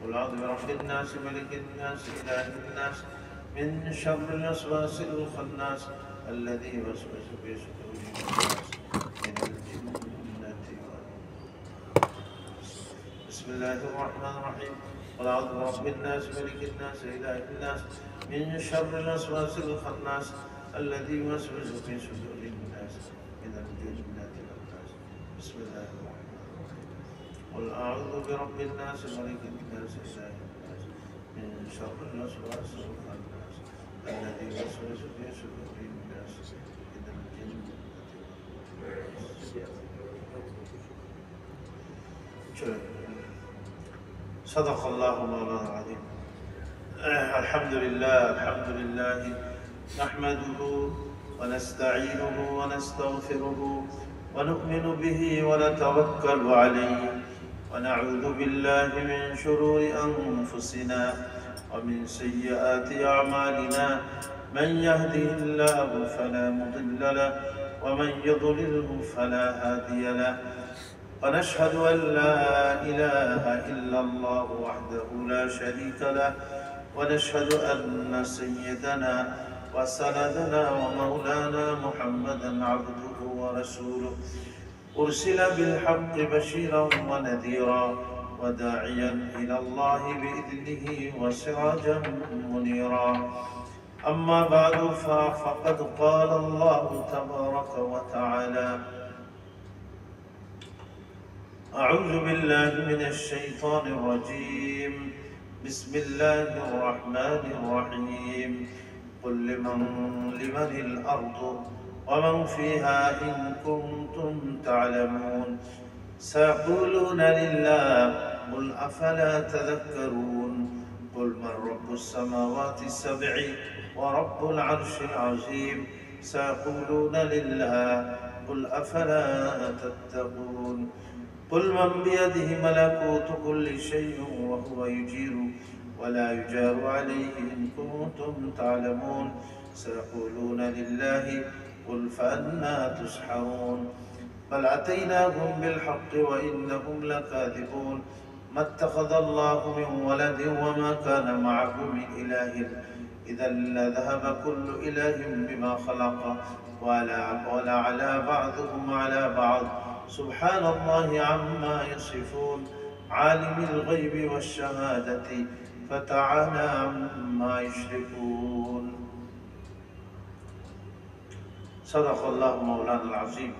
قل أعوذ برب الناس ملك الناس إله الناس من شر الوسواس الخناس الذي يوسوس في صدور الناس من الجنة والناس. بسم الله الرحمن الرحيم. قل أعوذ برب الناس ملك الناس إله الناس من شر الوسواس الخناس الذي يوسوس في صدور الناس من الجنة والناس. بسم الله الرحمن الرحيم. قل أعوذ برب الناس ملك الناس إله الناس من شر الوسواس الخناس الذي يوسوس في صدور الناس من الجنة والناس. صدق الله مولانا العظيم. الحمد لله نحمده ونستعينه ونستغفره ونؤمن به ونتوكل عليه ونعوذ بالله من شرور أنفسنا ومن سيئات أعمالنا من يهده الله فلا مضل له ومن يضلله فلا هادي له ونشهد أن لا إله إلا الله وحده لا شريك له ونشهد أن سيدنا وسندنا ومولانا محمدا عبده ورسوله أرسل بالحق بشيرا ونذيرا وداعيا إلى الله بإذنه وسراجا منيرا. أما بعد فقد قال الله تبارك وتعالى: أعوذ بالله من الشيطان الرجيم. بسم الله الرحمن الرحيم. قل لمن الأرض ومن فيها إن كنتم تعلمون سيقولون لله قل أفلا تذكرون قل من رب السماوات السبع ورب العرش العظيم سيقولون لله قل أفلا تتقون قل من بيده ملكوت كل شيء وهو يجير ولا يجار عليه إن كنتم تعلمون سيقولون لله قل فأنى تسحرون بل أتيناهم بالحق وإنهم لكاذبون ما اتخذ الله من ولد وما كان معه من إله إذا لذهب كل إله بما خلق ولا على بعضهم على بعض سبحان الله عما يصفون عالم الغيب والشهادة فتعالى عما يشركون. صدق الله مولانا العظيم.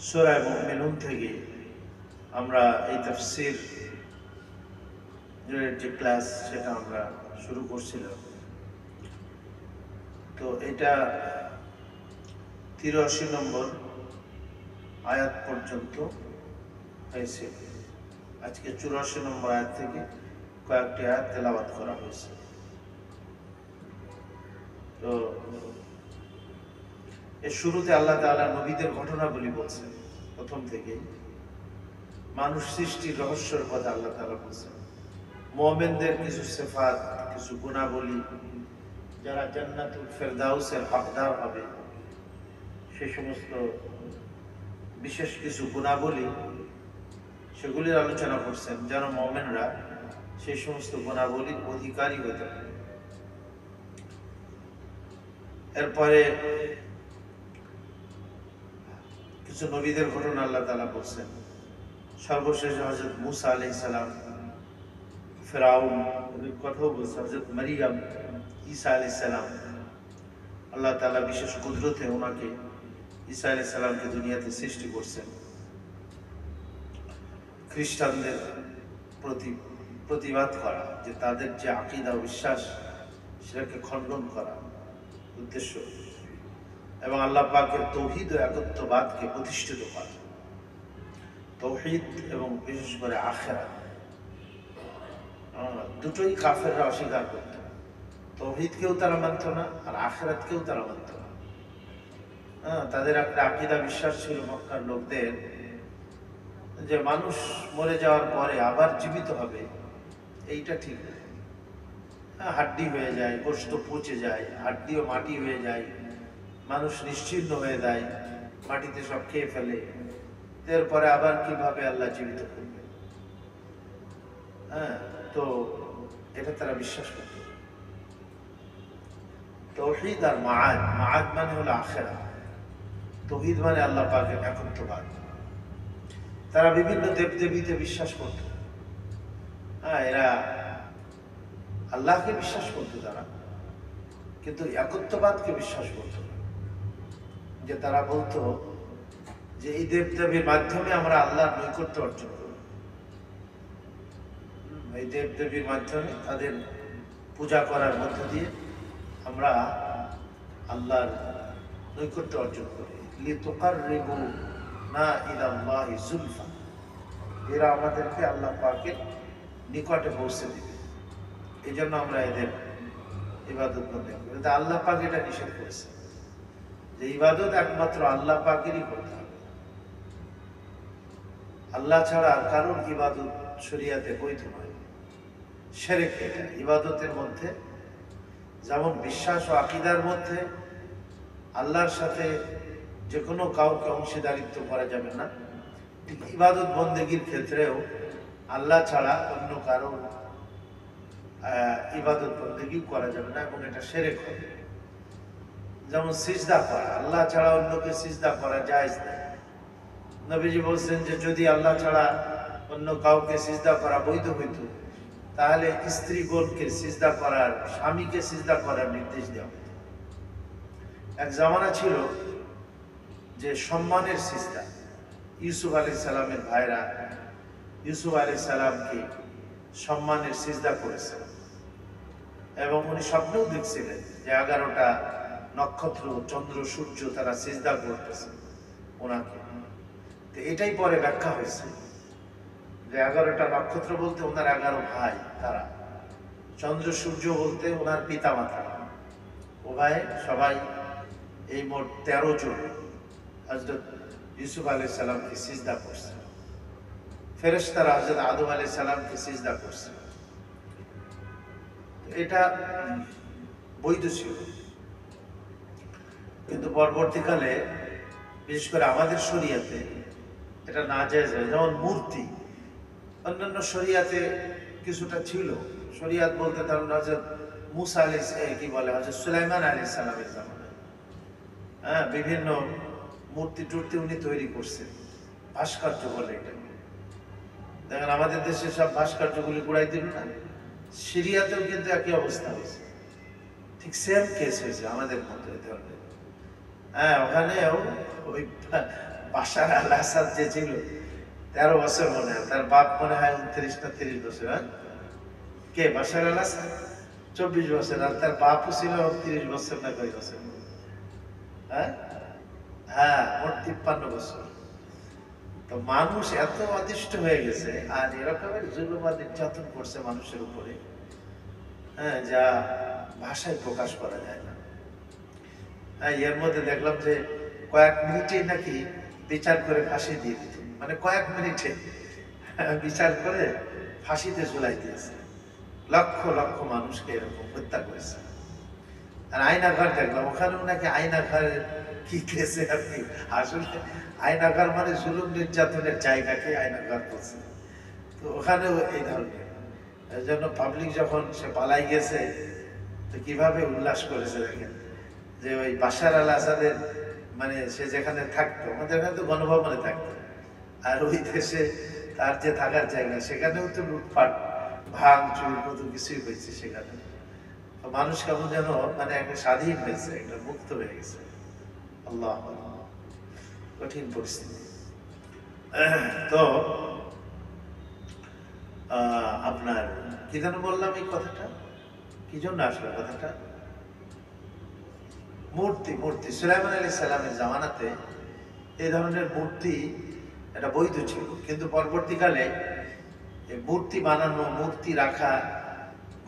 সূরা মুমিনুন থেকে আমরা এই তাফসীর যে ক্লাস সেটা আমরা শুরু করছিলাম। তো এটা 83 নম্বর আয়াত পর্যন্ত হয়েছে। আজকে 84 নম্বর আয়াত থেকে কয়েকটি আয়াত তেলাওয়াত করা হয়েছে। তো এর শুরুতে আল্লাহ তাআলা নবীদের ঘটনাবলী বলছেন। প্রথম থেকে মানুষ সৃষ্টির রহস্যের কথা আল্লাহ তাআলা বলছেন। মুমিনদের কিছু সিফাত, কিছু গুণাবলী, যারা জান্নাতুল ফেরদাউসের হকদার হবে সেই সমস্ত বিশেষ কিছু গুণাবলী সেগুলির আলোচনা করছেন যেন মুমিনরা সেই সমস্ত গুণাবলীর অধিকারী হতে পারে। এরপরে কিছু নবীদের ঘটনা আল্লাহ তাআলা বলছেন। সর্বশেষ হযরত মূসা আলাইহিস সালাম, ফিরাউন এর কথাও বলছেন, হযরত মারিয়াম, ঈসা আলাইহিস সালাম। আল্লাহ তাআলা বিশেষ কুদরতে ওনাকে, ঈসা আলাইহিস সালামকে দুনিয়াতে সৃষ্টি করছেন। খ্রিস্টানদের প্রতিবাদ করা, যে তাদের যে আকীদা ও বিশ্বাস সেটাকে খণ্ডন করা উদ্দেশ্য, এবং আল্লাহ পাকের তাওহীদ ও একত্ববাদকে প্রতিষ্ঠিত করা। তাওহীদ এবং বিশেষ করে আখিরাত দুটোই কাফেররা অস্বীকার করত। তাওহীদকেও তারা মানত না আর আখিরাতকেও তারা মানত না। তাদের একটা আকীদা বিশ্বাস ছিল মক্কার লোকদের, যে মানুষ মরে যাওয়ার পরে আবার জীবিত হবে, এইটা ঠিক না। হাড্ডি হয়ে যায়, গোশত পচে যায়, হাড্ডিও মাটি হয়ে যায়, মানুষ নিশ্চিহ্ন হয়ে যায়, মাটিতে সব খেয়ে ফেলে। এরপরে আবার কিভাবে আল্লাহ জীবিত করবে? হ্যাঁ, তো এটা তারা বিশ্বাস করত। তৌহিদ আর মাআদ, মাআদ মানে হলো আখিরাত, তৌহিদ মানে আল্লাহ পাকের একত্ববাদ। তারা বিভিন্ন দেবদেবীতে বিশ্বাস করত। হ্যাঁ, এরা আল্লাহকে বিশ্বাস করত তারা, কিন্তু একত্ববাদকে বিশ্বাস করত না। যে তারা বলতো যে এই দেবদেবীর মাধ্যমে আমরা আল্লাহর নৈকট্য অর্জন করব, এই দেবদেবীর মাধ্যমে তাদের পূজা করার মধ্য দিয়ে আমরা আল্লাহর নৈকট্য অর্জন করি। লিতুকাররিবু না ইলাল্লাহি যুলফা, এরা আমাদেরকে আল্লাহ পাকের নিকটে পৌঁছে দিবে, এই জন্য আমরা এদের ইবাদত বন্দী করি। কিন্তু আল্লাহ পাক এটা নিষেধ করেছে যে ইবাদত একমাত্র আল্লাহ পাকেরই করতে হবে, আল্লাহ ছাড়া কারোর ইবাদত শরিয়াতে বৈধ নয়। শিরক এটা ইবাদতের মধ্যে, যেমন বিশ্বাস ও আকীদার মধ্যে আল্লাহর সাথে যে কোনো কাউকে অংশীদারিত্ব করা যাবে না, ঠিক ইবাদত বন্দেগীর ক্ষেত্রেও আল্লাহ ছাড়া অন্য কারো ইবাদত বন্দেগী করা যাবে না, এবং এটা শিরক হবে। যেমন সিজদা করা, আল্লাহ ছাড়া অন্যকে সিজদা করা জায়েজ নেই। নবীজি বলছেন যে যদি আল্লাহ ছাড়া অন্য কাউকে সিজদা করা বৈধ হইত, তাহলে স্ত্রীগণকে সিজদা করার, স্বামীকে সিজদা করার নির্দেশ দেওয়া হতো। এক জামানা ছিল যে সম্মানের সিজদা, ইউসুফ আলাইহিস সালামের ভাইরা ইউসুফ আলাইহিস সালামকে সম্মানের সিজদা করেছেন, এবং উনি স্বপ্নেও দেখছিলেন যে 11টা নক্ষত্র, চন্দ্র, সূর্য তারা সিজদা করতেছে ওনাকে। তো এটাই পরে ব্যাখ্যা হয়েছে যে 11টা নক্ষত্র বলতে ওনার 11 ভাই, তারা চন্দ্র সূর্য বলতে ওনার পিতা মাতা উভয়, সবাই এই মোট 13 জন হযরত ইউসুফ আলাইহিস সালামকে সিজদা করছে। ফেরেশতারা হযরত আদম আলাইহিস সালামকে সিজদা করছে। এটা বৈধ ছিল, কিন্তু পরবর্তীকালে বিশেষ করে আমাদের শরিয়াতে এটা নাজায়েজ হয়। যেমন মূর্তি, অন্যান্য শরিয়াতে কিছুটা ছিল, শরিয়াত বলতে ধরুন হযরত মুসা আলাইহিস কি বলে হযরত সুলাইমান আলাইহিস সালামের জামানায় হ্যাঁ বিভিন্ন মূর্তি টুর্তি উনি তৈরি করছেন, ভাস্কর্য বলে এটা। দেখেন আমাদের দেশে সব ভাস্কর্যগুলি গুড়াই দিল না, সিরিয়াতেও কিন্তু একই অবস্থা হয়েছে, ঠিক সেম কেস হয়েছে আমাদের মধ্যে ধরনের। হ্যাঁ, ওখানেও ওই বাশার আল আসাদ যে ছিল 13 বছর মনে হয়, তার বাপ মনে হয় 29 না 30 বছর। হ্যাঁ, কে বাশার আল আসাদ 24 বছর, আর তার বাপও ছিল 30 বছর না কয় বছর। হ্যাঁ হ্যাঁ, মোট 53 বছর। তো মানুষ এত অতিষ্ঠ হয়ে গেছে আর এরকমের জুলুম আর নির্যাতন করছে মানুষের উপরে, হ্যাঁ, যা ভাষায় প্রকাশ করা যায় না। হ্যাঁ, এর মধ্যে দেখলাম যে কয়েক মিনিটেই নাকি বিচার করে ফাঁসি দিয়ে দিত, মানে কয়েক মিনিটে বিচার করে ফাঁসিতে ঝুলাই দিয়েছে। লক্ষ লক্ষ মানুষকে এরকম হত্যা করেছে। আর আয়নাঘর দেখলাম, ওখানেও নাকি আয়নাঘরের কি কেসে আর কি, আসলে আয়নাঘর মানে জুলুম নির্যাতনের জায়গাকে আয়নাঘর বলছে। তো ওখানেও এই ধরনের, এই জন্য পাবলিক যখন সে পালাই গেছে তো কিভাবে উল্লাস করেছে দেখেন, যে ওই বাশার আল আসাদের মানে সে যেখানে থাকতো, আমাদের এখানে তো গণভবনে থাকতো, আর ওই দেশে তার যে থাকার জায়গা সেখানেও তো লুটপাট, ভাঙচুর, কত কিছুই হয়েছে সেখানে। তো মানুষ কেমন যেন মানে একটা স্বাধীন হয়েছে, একটা মুক্ত হয়ে গেছে। আল্লাহ, কঠিন পরিস্থিতি। তো আপনার কি যেন বললাম এই কথাটা, কি জন্য আসলে কথাটা, মূর্তি, মূর্তি সুলাইমান আলাইহিস সালামের জামানাতে এই ধরনের মূর্তি এটা বৈধ ছিল, কিন্তু পরবর্তীকালে এই মূর্তি বানানো, মূর্তি রাখা,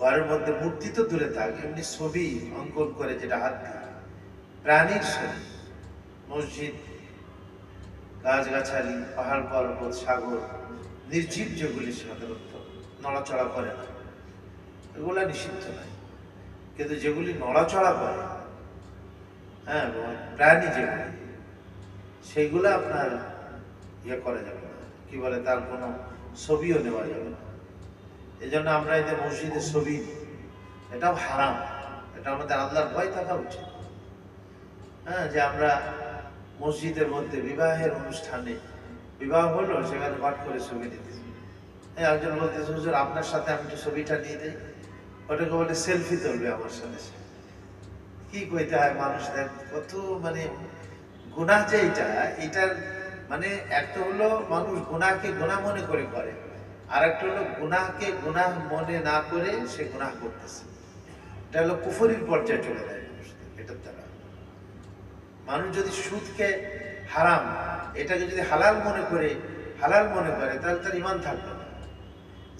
ঘরের মধ্যে মূর্তি তো দূরে থাক, এমনি ছবি অঙ্কন করে যেটা হাত দিয়ে প্রাণীর ছবি, মসজিদ, গাছগাছালি, পাহাড় পর্বত, সাগর, নির্জীব যেগুলি সাধারণত নড়াচড়া করে না, এগুলা নিষিদ্ধ নয়। কিন্তু যেগুলি নড়াচড়া করে, হ্যাঁ, প্রাণী যেগুলি, সেইগুলো আপনার ইয়ে করা যাবে না, কি বলে, তার কোনো ছবিও নেওয়া যাবে না। এই জন্য আমরা এই যে মসজিদের ছবি, এটাও হারাম। এটা আমাদের আল্লাহর ভয় থাকা উচিত। হ্যাঁ, যে আমরা মসজিদের মধ্যে বিবাহের অনুষ্ঠানে, বিবাহ হলো, সেখানে হট করে ছবি দিতেছি। হ্যাঁ, একজন বলতেছে, হুজুর আপনার সাথে আমি একটু ছবিটা নিয়ে দিই। ওটাকে বলে সেলফি তুলবে আমার সাথে। কি কইতে হয় মানুষদের, কত মানে গুনাহ যে এটার মানে একটা হলো মানুষ গুনাহকে গুনাহ মনে করে, আর একটা হলো গুনাহকে গুনাহ মনে না করে সে গুনাহ করতেছে। এটা হলো কুফরির পর্যায়ে চলে যায় মানুষদের এটার দ্বারা। মানুষ যদি সুদকে হারাম, এটাকে যদি হালাল মনে করে তাহলে তার ঈমান থাকবে না।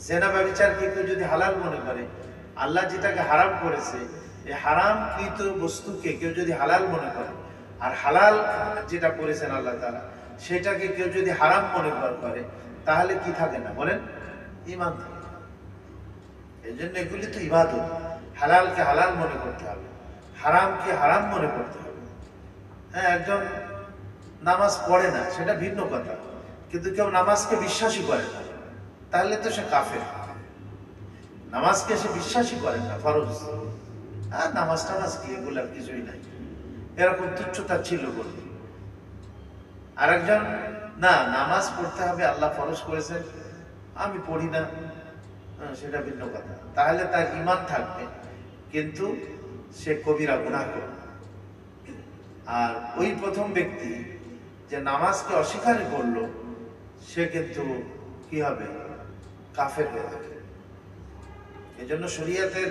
জেনা ব্যভিচারকে কেউ যদি হালাল মনে করে, আল্লাহ যেটাকে হারাম করেছে, এই হারামকৃত বস্তুকে কেউ যদি হালাল মনে করে, আর হালাল যেটা করেছেন আল্লাহ তাআলা সেটাকে কেউ যদি হারাম মনে করে, তাহলে কি থাকে না বলেন? ঈমান থাকে। এই জন্য এগুলি তো ইবাদত। হালালকে হালাল মনে করতে হবে, হারামকে হারাম মনে করতে হবে। হ্যাঁ, একজন নামাজ পড়ে না সেটা ভিন্ন কথা, কিন্তু কেউ নামাজকে বিশ্বাসই করে না, তাহলে তো সে কাফের। নামাজকে সে বিশ্বাসই করে না, ফরজ। আর নামাজ টামাজ কি, এগুলার কিছুই নাই, এরকম তুচ্ছতা ছিল বলে। আরেকজন না, নামাজ পড়তে হবে, আল্লাহ ফরজ করেছেন, আমি পড়ি না, সেটা ভিন্ন কথা। তাহলে তার ঈমান থাকবে, কিন্তু সে কবিরা গুনাহ করবে। আর ওই প্রথম ব্যক্তি যে নামাজকে অস্বীকার করলো, সে কিন্তু কি হবে? কাফের হয়ে যাবে। এই জন্য শরীয়তের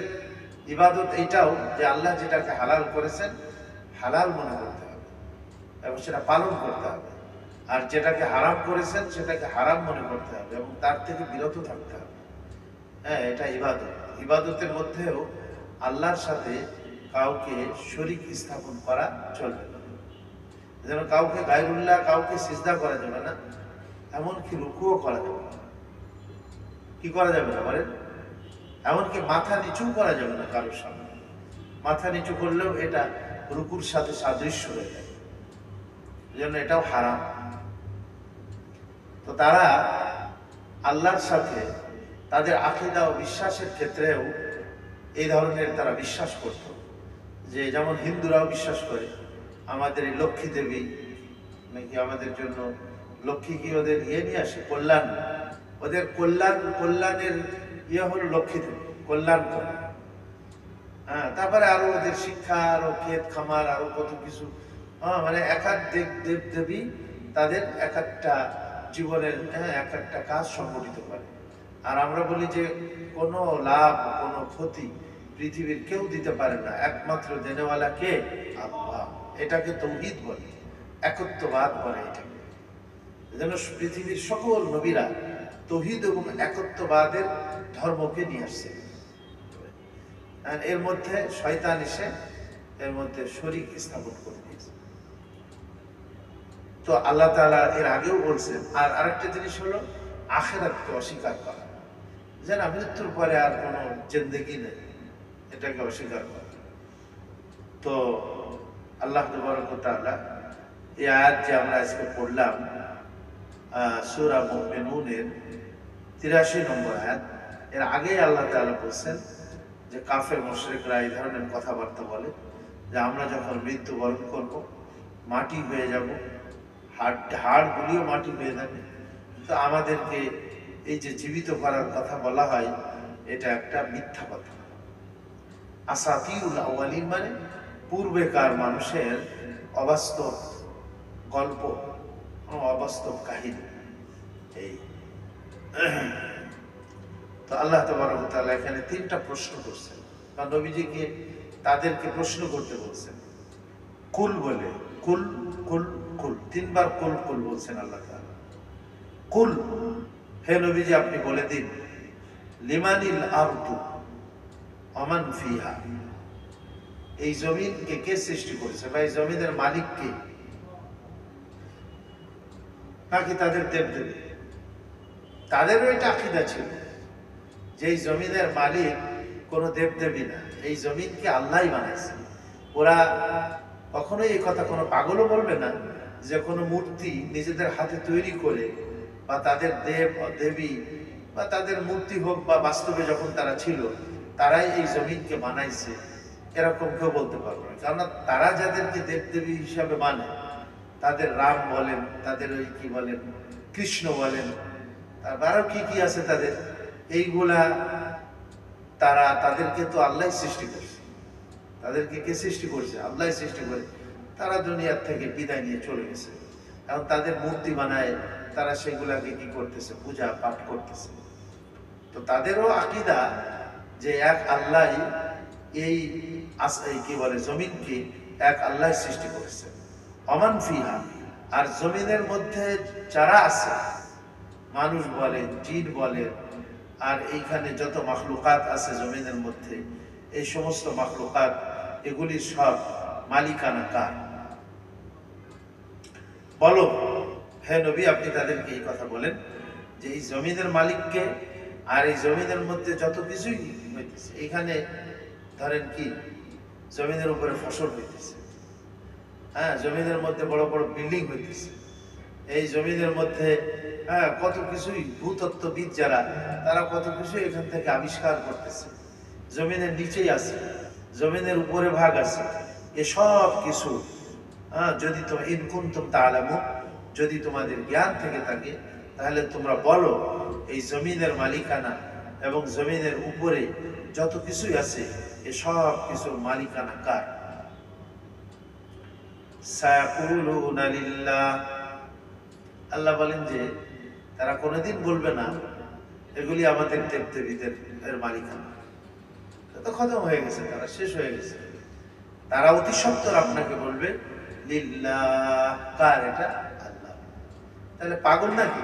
ইবাদত এইটাও যে আল্লাহ যেটাকে হালাল করেছেন হালাল মনে করতে হবে এবং সেটা পালন করতে হবে, আর যেটাকে হারাম করেছেন সেটাকে হারাম মনে করতে হবে এবং তার থেকে বিরত থাকতে হবে। হ্যাঁ, এটা ইবাদত। ইবাদতের মধ্যেও আল্লাহর সাথে কাউকে শরীক স্থাপন করা চলবে না। যেন কাউকে গায়রুল্লাহ, কাউকে সিজদা করা যাবে না, এমনকি রুকুও করা যাবে না। কি করা যাবে না বলেন? এমনকি মাথা নিচু করা যাবে না কারোর সামনে। মাথা নিচু করলেও এটা রুকুর সাথে সাদৃশ্য হয়ে যাবে, এই জন্য এটাও হারাম। তো তারা আল্লাহর সাথে তাদের আকীদা ও বিশ্বাসের ক্ষেত্রেও এই ধরনের তারা বিশ্বাস করত। যে যেমন হিন্দুরাও বিশ্বাস করে আমাদের এই লক্ষ্মী দেবী নাকি আমাদের জন্য, লক্ষ্মী কি ওদের নিয়ে আসে কল্যাণ, ওদের কল্যাণের হলো লক্ষ্মী দেবী, কল্যাণ করে। হ্যাঁ, তারপরে আরো ওদের শিক্ষা, আরো ক্ষেত খামার, আরো কত কিছু। মানে এক এক দেব দেবী তাদের এক একটা জীবনের এক একটা কাজ সংগঠিত করে। আর আমরা বলি যে কোনো লাভ, কোনো ক্ষতি পৃথিবীর কেউ দিতে পারে না, একমাত্র দেনেওয়ালা কে? আল্লাহ। এটাকে তাওহীদ বলে, একত্ববাদ বলে এটাকে। যেন পৃথিবীর সকল নবীরা তাওহীদ এবং একত্ববাদের ধর্মকে নিয়ে আসছে। এর মধ্যে শয়তান এসে এর মধ্যে শরীক স্থাপন করে দিয়েছে। তো আল্লাহ তাআলা এর আগেও বলছেন। আর আরেকটা জিনিস হলো আখিরাতকে অস্বীকার করা, যেন মৃত্যুর পরে আর কোনো জিন্দেগি নেই, এটাকে অস্বীকার করা। তো আল্লাহ তাবারক ওয়া তাআলা এই আয়াত যে আমরা আজকে পড়লাম, সূরা মুমিনুনের ৮৩ নম্বর আয়াত, এর আগেই আল্লাহ তাআলা বলছেন যে কাফের মুশরিকরা এই ধরনের কথাবার্তা বলে যে আমরা যখন মৃত্যুবরণ করব মাটি হয়ে যাব, হাড়গুলিও মাটি হয়ে যাবে, তো আমাদেরকে এই যে জীবিত করার কথা বলা হয়, এটা একটা মিথ্যা কথা। আসাতিউল আউয়ালিন মানে পূর্বেকার মানুষের অবাস্তব গল্প, অবাস্তব কাহিনী। এই তো আল্লাহ তাবারক ওয়া তাআলা এখানে ৩টা প্রশ্ন করছেন, বা নবীজিকে তাদেরকে প্রশ্ন করতে বলছেন। কুল বলে, কুল কুল কুল, ৩বার কুল কুল বলছেন আল্লাহ তাআলা। কুল, হে নবীজি আপনি বলে দিন, লিমানিল আরদু ওমান ফিহা, এই জমিনকে কে সৃষ্টি করেছে, বা এই জমিনের মালিক কে? নাকি তাদের দেবদেবী? তাদেরও এটা আকীদা ছিল যে এই জমিনের মালিক কোনো দেবদেবী না, এই জমিনকে আল্লাহই বানাইছে। ওরা কখনোই এই কথা কোনো পাগলও বলবে না যে কোনো মূর্তি নিজেদের হাতে তৈরি করে বা তাদের দেব দেবী বা তাদের মূর্তি হোক বা বাস্তবে যখন তারা ছিল তারাই এই জমিনকে বানাইছে, এরকম কেউ বলতে পারবে না। কেননা তারা যাদেরকে দেবদেবী হিসাবে মানে, তাদের রাম বলেন, তাদের ওই কি বলেন কৃষ্ণ বলেন, তারপর আরো কি কি আছে তাদের, এইগুলা তাদেরকে তো আল্লাহ সৃষ্টি করছে। তাদেরকে কে সৃষ্টি করছে? আল্লাহ সৃষ্টি করে। তারা দুনিয়ার থেকে বিদায় নিয়ে চলে গেছে। এখন তাদের মূর্তি বানায়, তারা সেগুলাকে কি করতেছে? পূজা পাঠ করতেছে। তো তাদেরও আকীদা যে এক আল্লাহ এই কি বলে জমিনকে এক আল্লাহ সৃষ্টি করেছে। অমান ফিহা, আর জমিনের মধ্যে যারা আছে, মানুষ বলেন, জিন বলেন, আর এইখানে যত মাখলুকাত আছে জমিনের মধ্যে, এই সমস্ত মাখলুকাত এগুলি সব মালিকানা কার? বলো হে নবী, আপনি তাদেরকে এই কথা বলেন যে এই জমিনের মালিককে, আর এই জমিনের মধ্যে যত কিছুই হইতেছে, এখানে ধরেন কি জমিনের উপরে ফসল হইতেছে, হ্যাঁ, জমিনের মধ্যে বড় বড় বিল্ডিং হইতেছে, এই জমিনের মধ্যে হ্যাঁ কত কিছুই ভূতত্ত্ববিদ যারা, তারা কত কিছু এখান থেকে আবিষ্কার করতেছে। জমিনের নিচেই আছে, জমিনের উপরে ভাগ আছে, এসব কিছু যদি তোমরা ইন কুনতুম তা'লামুন, যদি তোমাদের জ্ঞান থেকে থাকে, তাহলে তোমরা বলো এই জমিনের মালিকানা এবং জমিনের উপরে যত কিছুই আছে এসব কিছুর মালিকানা কার? সায়াকুলুনা লিল্লাহ, আল্লাহ বলেন যে তারা কোনোদিন বলবে না এগুলি আমাদের দেবদেবীদের এর মালিকানা। তো খতম হয়ে গেছে, তারা শেষ হয়ে গেছে। তারা অতি সত্বর আপনাকে বলবে লিল্লাহ, কার? এটা আল্লাহ। তাহলে পাগল নাকি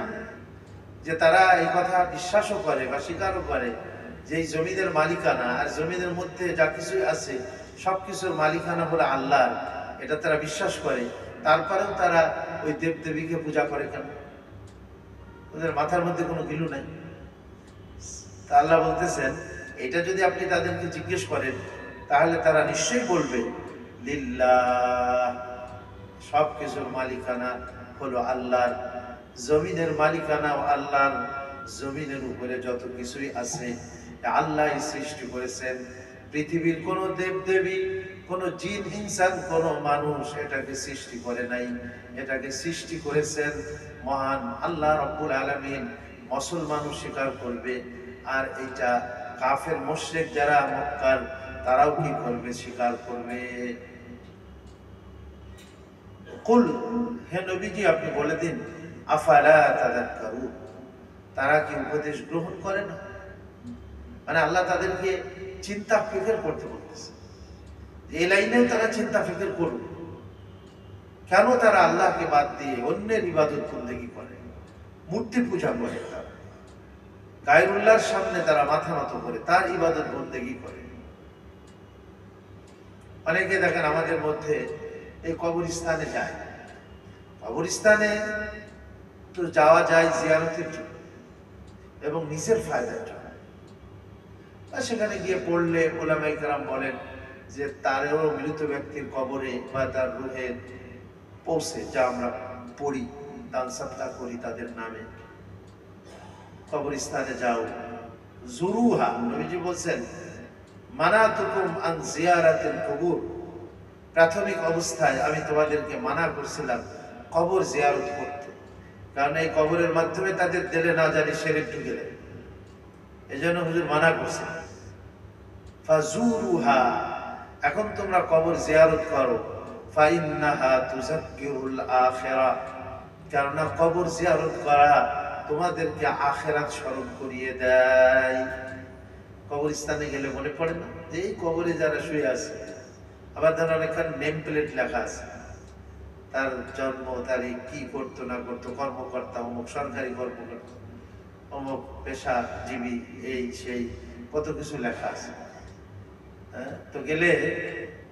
যে তারা এই কথা বিশ্বাসও করে বা স্বীকারও করে যে এই জমিনের মালিকানা আর জমিনের মধ্যে যা কিছু আছে সবকিছুর মালিকানা হলো আল্লাহর, এটা তারা বিশ্বাস করে, তারপরেও তারা ওই দেবদেবীকে পূজা করে কেন? ওদের মাথার মধ্যে কোনো গিলু নাই। তা আল্লাহ বলতেছেন এটা যদি আপনি তাদেরকে জিজ্ঞেস করেন তাহলে তারা নিশ্চয়ই বলবে লিল্লাহ, সবকিছুর মালিকানা হলো আল্লাহর, জমিনের মালিকানাও আল্লাহর, জমিনের উপরে যত কিছুই আছে আল্লাহ সৃষ্টি করেছেন। পৃথিবীর কোন দেবদেবী, কোন জিন ইনসান, কোন মানুষ এটাকে সৃষ্টি করে নাই, এটাকে সৃষ্টি করেছেন মহান আল্লাহ রাব্বুল আলামিন। মুসলমানও স্বীকার করবে, আর এটা কাফের মুশরিক যারা মক্কার, তারাও কি করবে? স্বীকার করবে। কুল, হে নবীজি আপনি বলে দিন, আফালা তাযাক্কারুন, তারা কি উপদেশ গ্রহণ করে না? মানে আল্লাহ তাদেরকে চিন্তা ফিকির করতে বলতেছে, এই লাইনেও তারা চিন্তা ফিকির করুন। কেন তারা আল্লাহকে বাদ দিয়ে অন্যের ইবাদত বন্দেগী করে, মূর্তি পূজা করে, তারা গায়রুল্লাহর সামনে তারা মাথা নত করে তার ইবাদত বন্দেগী করে। অনেকে দেখেন আমাদের মধ্যে এই কবরস্থানে যায়, কবরস্থানে তো যাওয়া যায় জিয়ারতের জন্য এবং নিজের ফায়দার জন্য। সেখানে গিয়ে পড়লে ওলামায়ে কেরাম বলেন যে তারও মৃত ব্যক্তির কবরে বা তার রুহের পৌঁছে, যা আমরা পড়ি, দান সাদকা করি তাদের নামে। কবরস্থানে যাও, জুরুহা, নবীজি বলছেন মানাতুকুম আন জিয়ারাতিল কুবুর, প্রাথমিক অবস্থায় আমি তোমাদেরকে মানা করছিলাম কবর জিয়ারত করতে, কারণ এই কবরের মাধ্যমে তাদের দিলে না জানি শিরক ঢুকে যায়, এজন্য হুজুর মানা করছেন। ফাজুরুহা, এখন তোমরা কবর জিয়ারত করো, ফাইন্নাহা তুযাক্কিরুল আখিরা, কারণ কবর জিয়ারত করা তোমাদেরকে আখিরাত স্মরণ করিয়ে দেয়। কবরস্থানে গেলে মনে পড়ে না যে এই কবরে যারা শুয়ে আছে, আবার ধর অনেকখান নেম প্লেট লেখা আছে, তার জন্ম তারিখ, কি করতো না করতো, কর্মকর্তা অমুক, সরকারি কর্মকর্তা অমুক, পেশাজীবী, এই সেই কত কিছু লেখা আছে। তো গেলে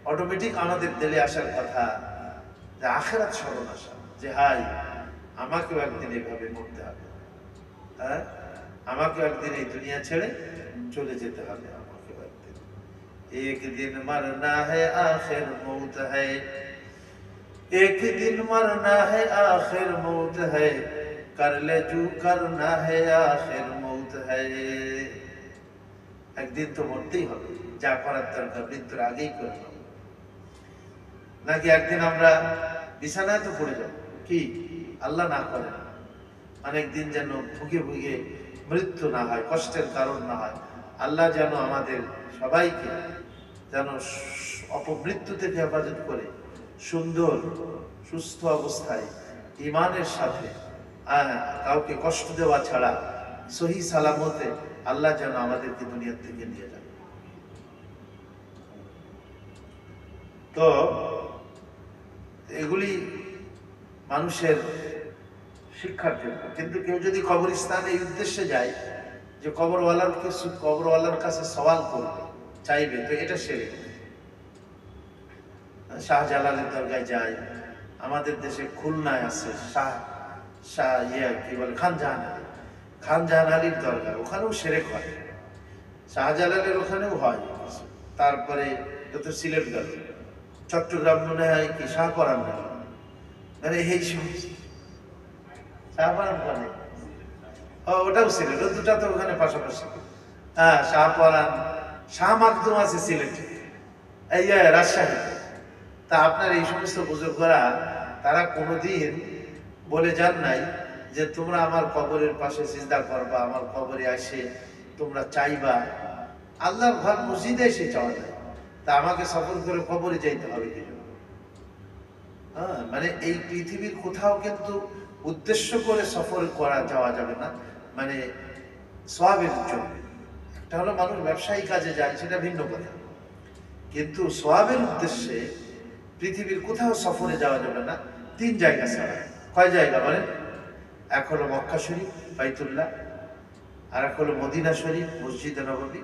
অটোমেটিক আমাদের দিলে আসার কথা যে আখিরাত স্মরণ আসা, যে হাই আমাকেও একদিন এভাবে মরতে হবে, হ্যাঁ আমাকেও একদিন এই দুনিয়া ছেড়ে চলে যেতে হবে, আমাকেও একদিন, একদিন মরনা হ্যায় আখির মৌত হ্যায়, একদিন মরনা হ্যায় আখির মৌত হ্যায়, कर ले जो करना है आखिर मौत হ্যায়, একদিন তো মরতেই হবে, যা করার দরকার মৃত্যুর আগেই করে নেব। নাকি একদিন আমরা বিছানায় তো পড়ে যাব, কি আল্লাহ না করে অনেকদিন যেন ভুগে ভুগে মৃত্যু না হয়, কষ্টের কারণ না হয়। আল্লাহ যেন আমাদের সবাইকে যেন অপমৃত্যু থেকে হেফাজত করে সুন্দর সুস্থ অবস্থায় ইমানের সাথে কাউকে কষ্ট দেওয়া ছাড়া সহি সালামতে আল্লাহ যেন আমাদেরকে দুনিয়া থেকে নিয়ে যান। তো এগুলি মানুষের শিক্ষার জন্য। কিন্তু কেউ যদি কবরস্থান এই উদ্দেশ্যে যায় যে কবরওয়ালার কাছে সওয়াল করবে, চাইবে, তো এটা শিরক। শাহজালালের দরগায় যায়, আমাদের দেশে খুলনায় আছে খান জাহান আলীর দরগা, ওখানেও শিরক হয়, শাহজালালের ওখানেও হয়। তারপরে যত সিলেট গেল, চট্টগ্রাম মনে হয় কি শাহপরান গেল, মানে এই সমস্ত শাহপরান মানে ওটাও সিলেট, ও দুটা তো ওখানে পাশাপাশি। হ্যাঁ, শাহপরান, শাহ মাকদুম আছে সিলেটে, এই রাজশাহী। তা আপনার এই সমস্ত বুজুর্গরা তারা কোনোদিন বলে যান নাই যে তোমরা আমার কবরের পাশে সিজদা করবা, আমার কবরে আসে তোমরা চাইবা। আল্লাহর ঘর মসজিদে এসে চাওয়া যায়, তা আমাকে সফর করে কবরে যাইতে হবে কি? হ্যাঁ, মানে এই পৃথিবীর কোথাও কিন্তু উদ্দেশ্য করে সফর করা যাওয়া যাবে না, মানে সওয়াবের জন্য। একটা হলো মানুষ ব্যবসায়ী কাজে যায়, সেটা ভিন্ন কথা, কিন্তু সওয়াবের উদ্দেশ্যে পৃথিবীর কোথাও সফরে যাওয়া যাবে না। 3 জায়গা ছাড়া। কয় জায়গা বলেন? এক হলো মক্কা শরীফ বাইতুল্লাহ, আর এক হলো মদিনা শরীফ মসজিদে নববী,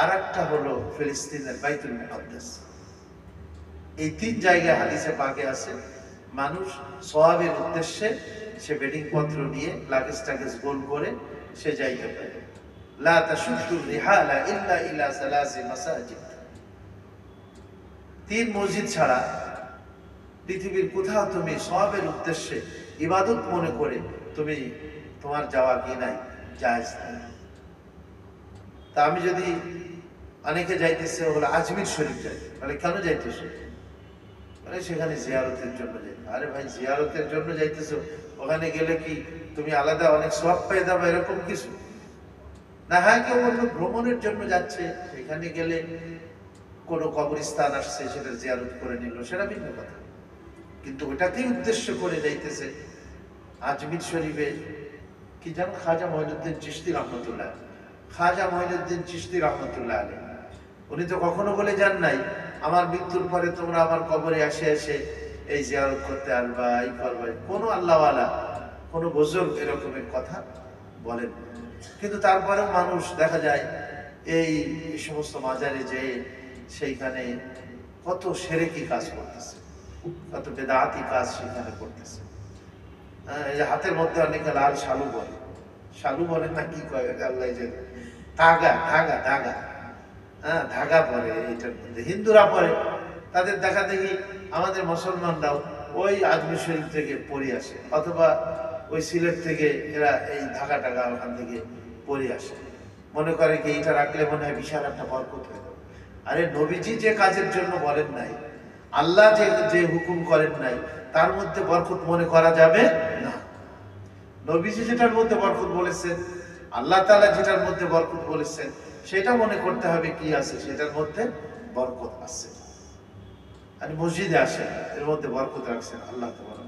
আর একটা হলো ফিলিস্তিনের বাইতুল মুকাদ্দাস। এই 3 জায়গায় হাদিসে পাকে আছে মানুষ সওয়াবের উদ্দেশ্যে সে বেডিং পত্র নিয়ে লাগেজ টাগেজ গোল করে সে যাইতে পারে। লা তাশুদ্দু রিহালা ইল্লা ইলা সালাসি মাসাজিদ। 3 মসজিদ ছাড়া পৃথিবীর কোথাও তুমি সওয়াবের উদ্দেশ্যে ইবাদত মনে করে তুমি তোমার যাওয়া কি নাই, জায়েজ নাই। তা আমি যদি অনেকে যাইতেছে হলো আজমির শরীফ যাই, মানে কেন যাইতেছে? মানে সেখানে জিয়ারতের জন্য যাই। আরে ভাই, জিয়ারতের জন্য যাইতেছো, ওখানে গেলে কি তুমি আলাদা অনেক সওয়াব পেয়ে যাবে এরকম কিছু না। হ্যাঁ, কেউ অন্য ভ্রমণের জন্য যাচ্ছে, সেখানে গেলে কোনো কবরস্থান আসছে সেটা জিয়ারত করে নিল, সেটা ভিন্ন কথা। কিন্তু ওটাকেই উদ্দেশ্য করে যাইতেছে। আজমির শরীফে কি জানো, খাজা মঈনুদ্দিন চিশতি রহমতুল্লাহ, খাজা মঈনুদ্দিন চিশতি রহমতুল্লাহ আলাইহি, উনি তো কখনো বলে যান নাই আমার মৃত্যুর পরে তোমরা আমার কবরে এসে এসে এই জিয়ারত করতে আসবা, এই করবা। কোনো আল্লাহওয়ালা, কোনো বুজুর্গ এরকমের কথা বলেন। কিন্তু তারপরেও মানুষ দেখা যায় এই সমস্ত মাজারে যেয়ে সেইখানে কত শিরকি কাজ করতেছে, কত বেদাতি কাজ সেখানে করতেছে। এই যে হাতের মধ্যে অনেকে লাল শালু বলে, শালু বলে না কি কয় আল্লাহ জানে, ধাগা ধাগা ধাগা, হ্যাঁ ধাগা পরে এইটার মধ্যে, হিন্দুরা পরে। তাদের দেখা দেখি আমাদের মুসলমানরাও ওই আজমির শরীফ থেকে পড়ে আসে, অথবা ওই সিলেট থেকে এরা এই ধাগা টাগা ওখান থেকে পড়ে আসে, মনে করে কি এটা রাখলে মনে হয় বিশাল একটা বরকত হয়ে যাবে। আরে নবীজি যে কাজের জন্য বলেন নাই, আল্লাহ যে হুকুম করেন নাই, তার মধ্যে বরকত মনে করা যাবে না। নবীজি যেটার মধ্যে বরকত বলেছেন, আল্লাহ তাআলা যেটার মধ্যে বরকত বলেছেন, সেটা মনে করতে হবে কি আছে সেটার মধ্যে বরকত আছে। আর মসজিদে আসেন, এর মধ্যে বরকত রাখছেন আল্লাহ তাআলা।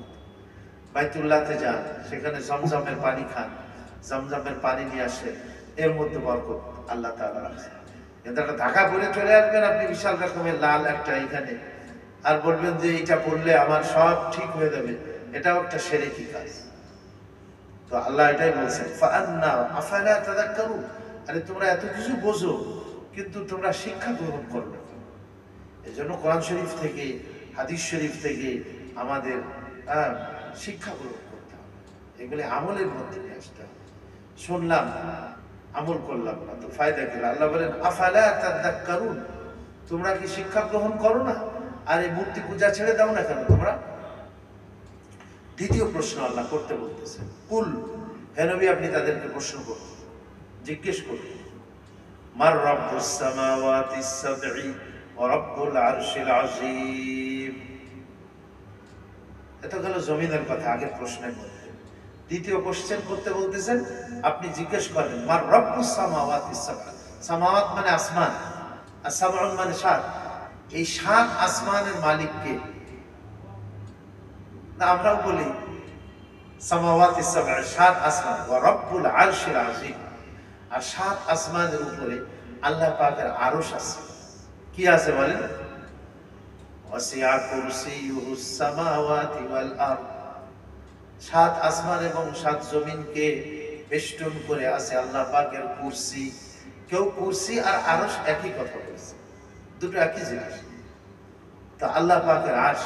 বাইতুল্লাহতে যান, সেখানে জমজমের পানি খান, জমজমের পানি নিয়ে আসেন, এর মধ্যে বরকত আল্লাহ তাআলা রাখছেন। কিন্তু একটা ঢাকা পরে চলে আসবেন আপনি বিশাল রকমের লাল একটা এখানে, আর বলবেন যে এটা পড়লে আমার সব ঠিক হয়ে যাবে, এটাও একটা শিরকি কাজ। তো আল্লাহ এটাই বলছেন, ফাআন্না আফালা তাযাক্কারুন। আরে তোমরা এত কিছু বোঝো, কিন্তু তোমরা শিক্ষা গ্রহণ করো না। এজন্য কোরআন শরীফ থেকে, হাদিস শরীফ থেকে আমাদের শিক্ষা গ্রহণ করতে হবে, এগুলি আমলের মধ্যে নিয়ে আসতে হবে। শুনলাম, আমল করলাম না, তো ফায়দা কি? আল্লাহ বলেন আফালা তাযাক্কারুন, তোমরা কি শিক্ষা গ্রহণ করো না? আর এই মূর্তি পূজা ছেড়ে দাও না কেন তোমরা? দ্বিতীয় প্রশ্ন আল্লাহ করতে বলতেছেন, কুল, হে নবী আপনি তাদেরকে প্রশ্ন করুন, জিজ্ঞেস করবে, মার রব্বুস সামাওয়াতিস সাবঈ ওয়া রব্বুল আরশিল আযীম। এটা হলো জমিনের কথা আগের প্রশ্নের মধ্যে। দ্বিতীয় কোশ্চেন করতে বলতেছেন, আপনি জিজ্ঞেস করবেন মার রব্বুস সামাওয়াতিস সাবঈ। সামাওয়াত মানে আসমান, আর সাবউন মানে সাত। এই সাত আসমানের মালিক কে? না আমরাও বলি সামাওয়াতিস সাবঈ, সাত আসমান, ওয়া রব্বুল আরশিল আযীম, আর সাত আসমানের উপরে আল্লাহ পাকের আরশ আছে। কি আছে বলেন? ওয়াসিআ কুরসিয়ুহুস সামাওয়াতি ওয়াল আরদ। সাত আসমান এবং সাত জমিনকে বেষ্টন করে আছে আল্লাহ পাকের কুরসি। কেউ কুরসি আর আরশ একই কথা বলেছে, দুটো একই জিনিস। তো আল্লাহ পাকের আরশ,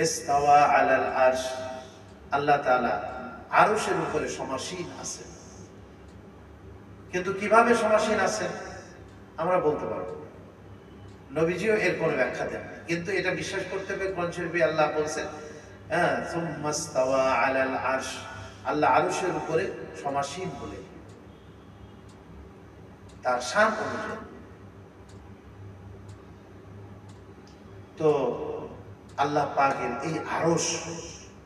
ইস্তাওয়া আলাল আরশ, আল্লাহ তাআলা আরশের উপরে সমাসীন আছেন। কিন্তু কিভাবে সমাসীন আছেন আমরা বলতে পারবো, নবীজিও এর কোনো ব্যাখ্যা দেন না। কিন্তু এটা বিশ্বাস করতে হবে, কোরআন শরীফে আল্লাহ বলছেন, হ্যাঁ, সুম্মাস্তাওয়া আলাল আরশ, আল্লাহ আরশের উপরে সমাসীন বলে তার শান অনুযায়ী। তো আল্লাহ পাকের এই আরশ,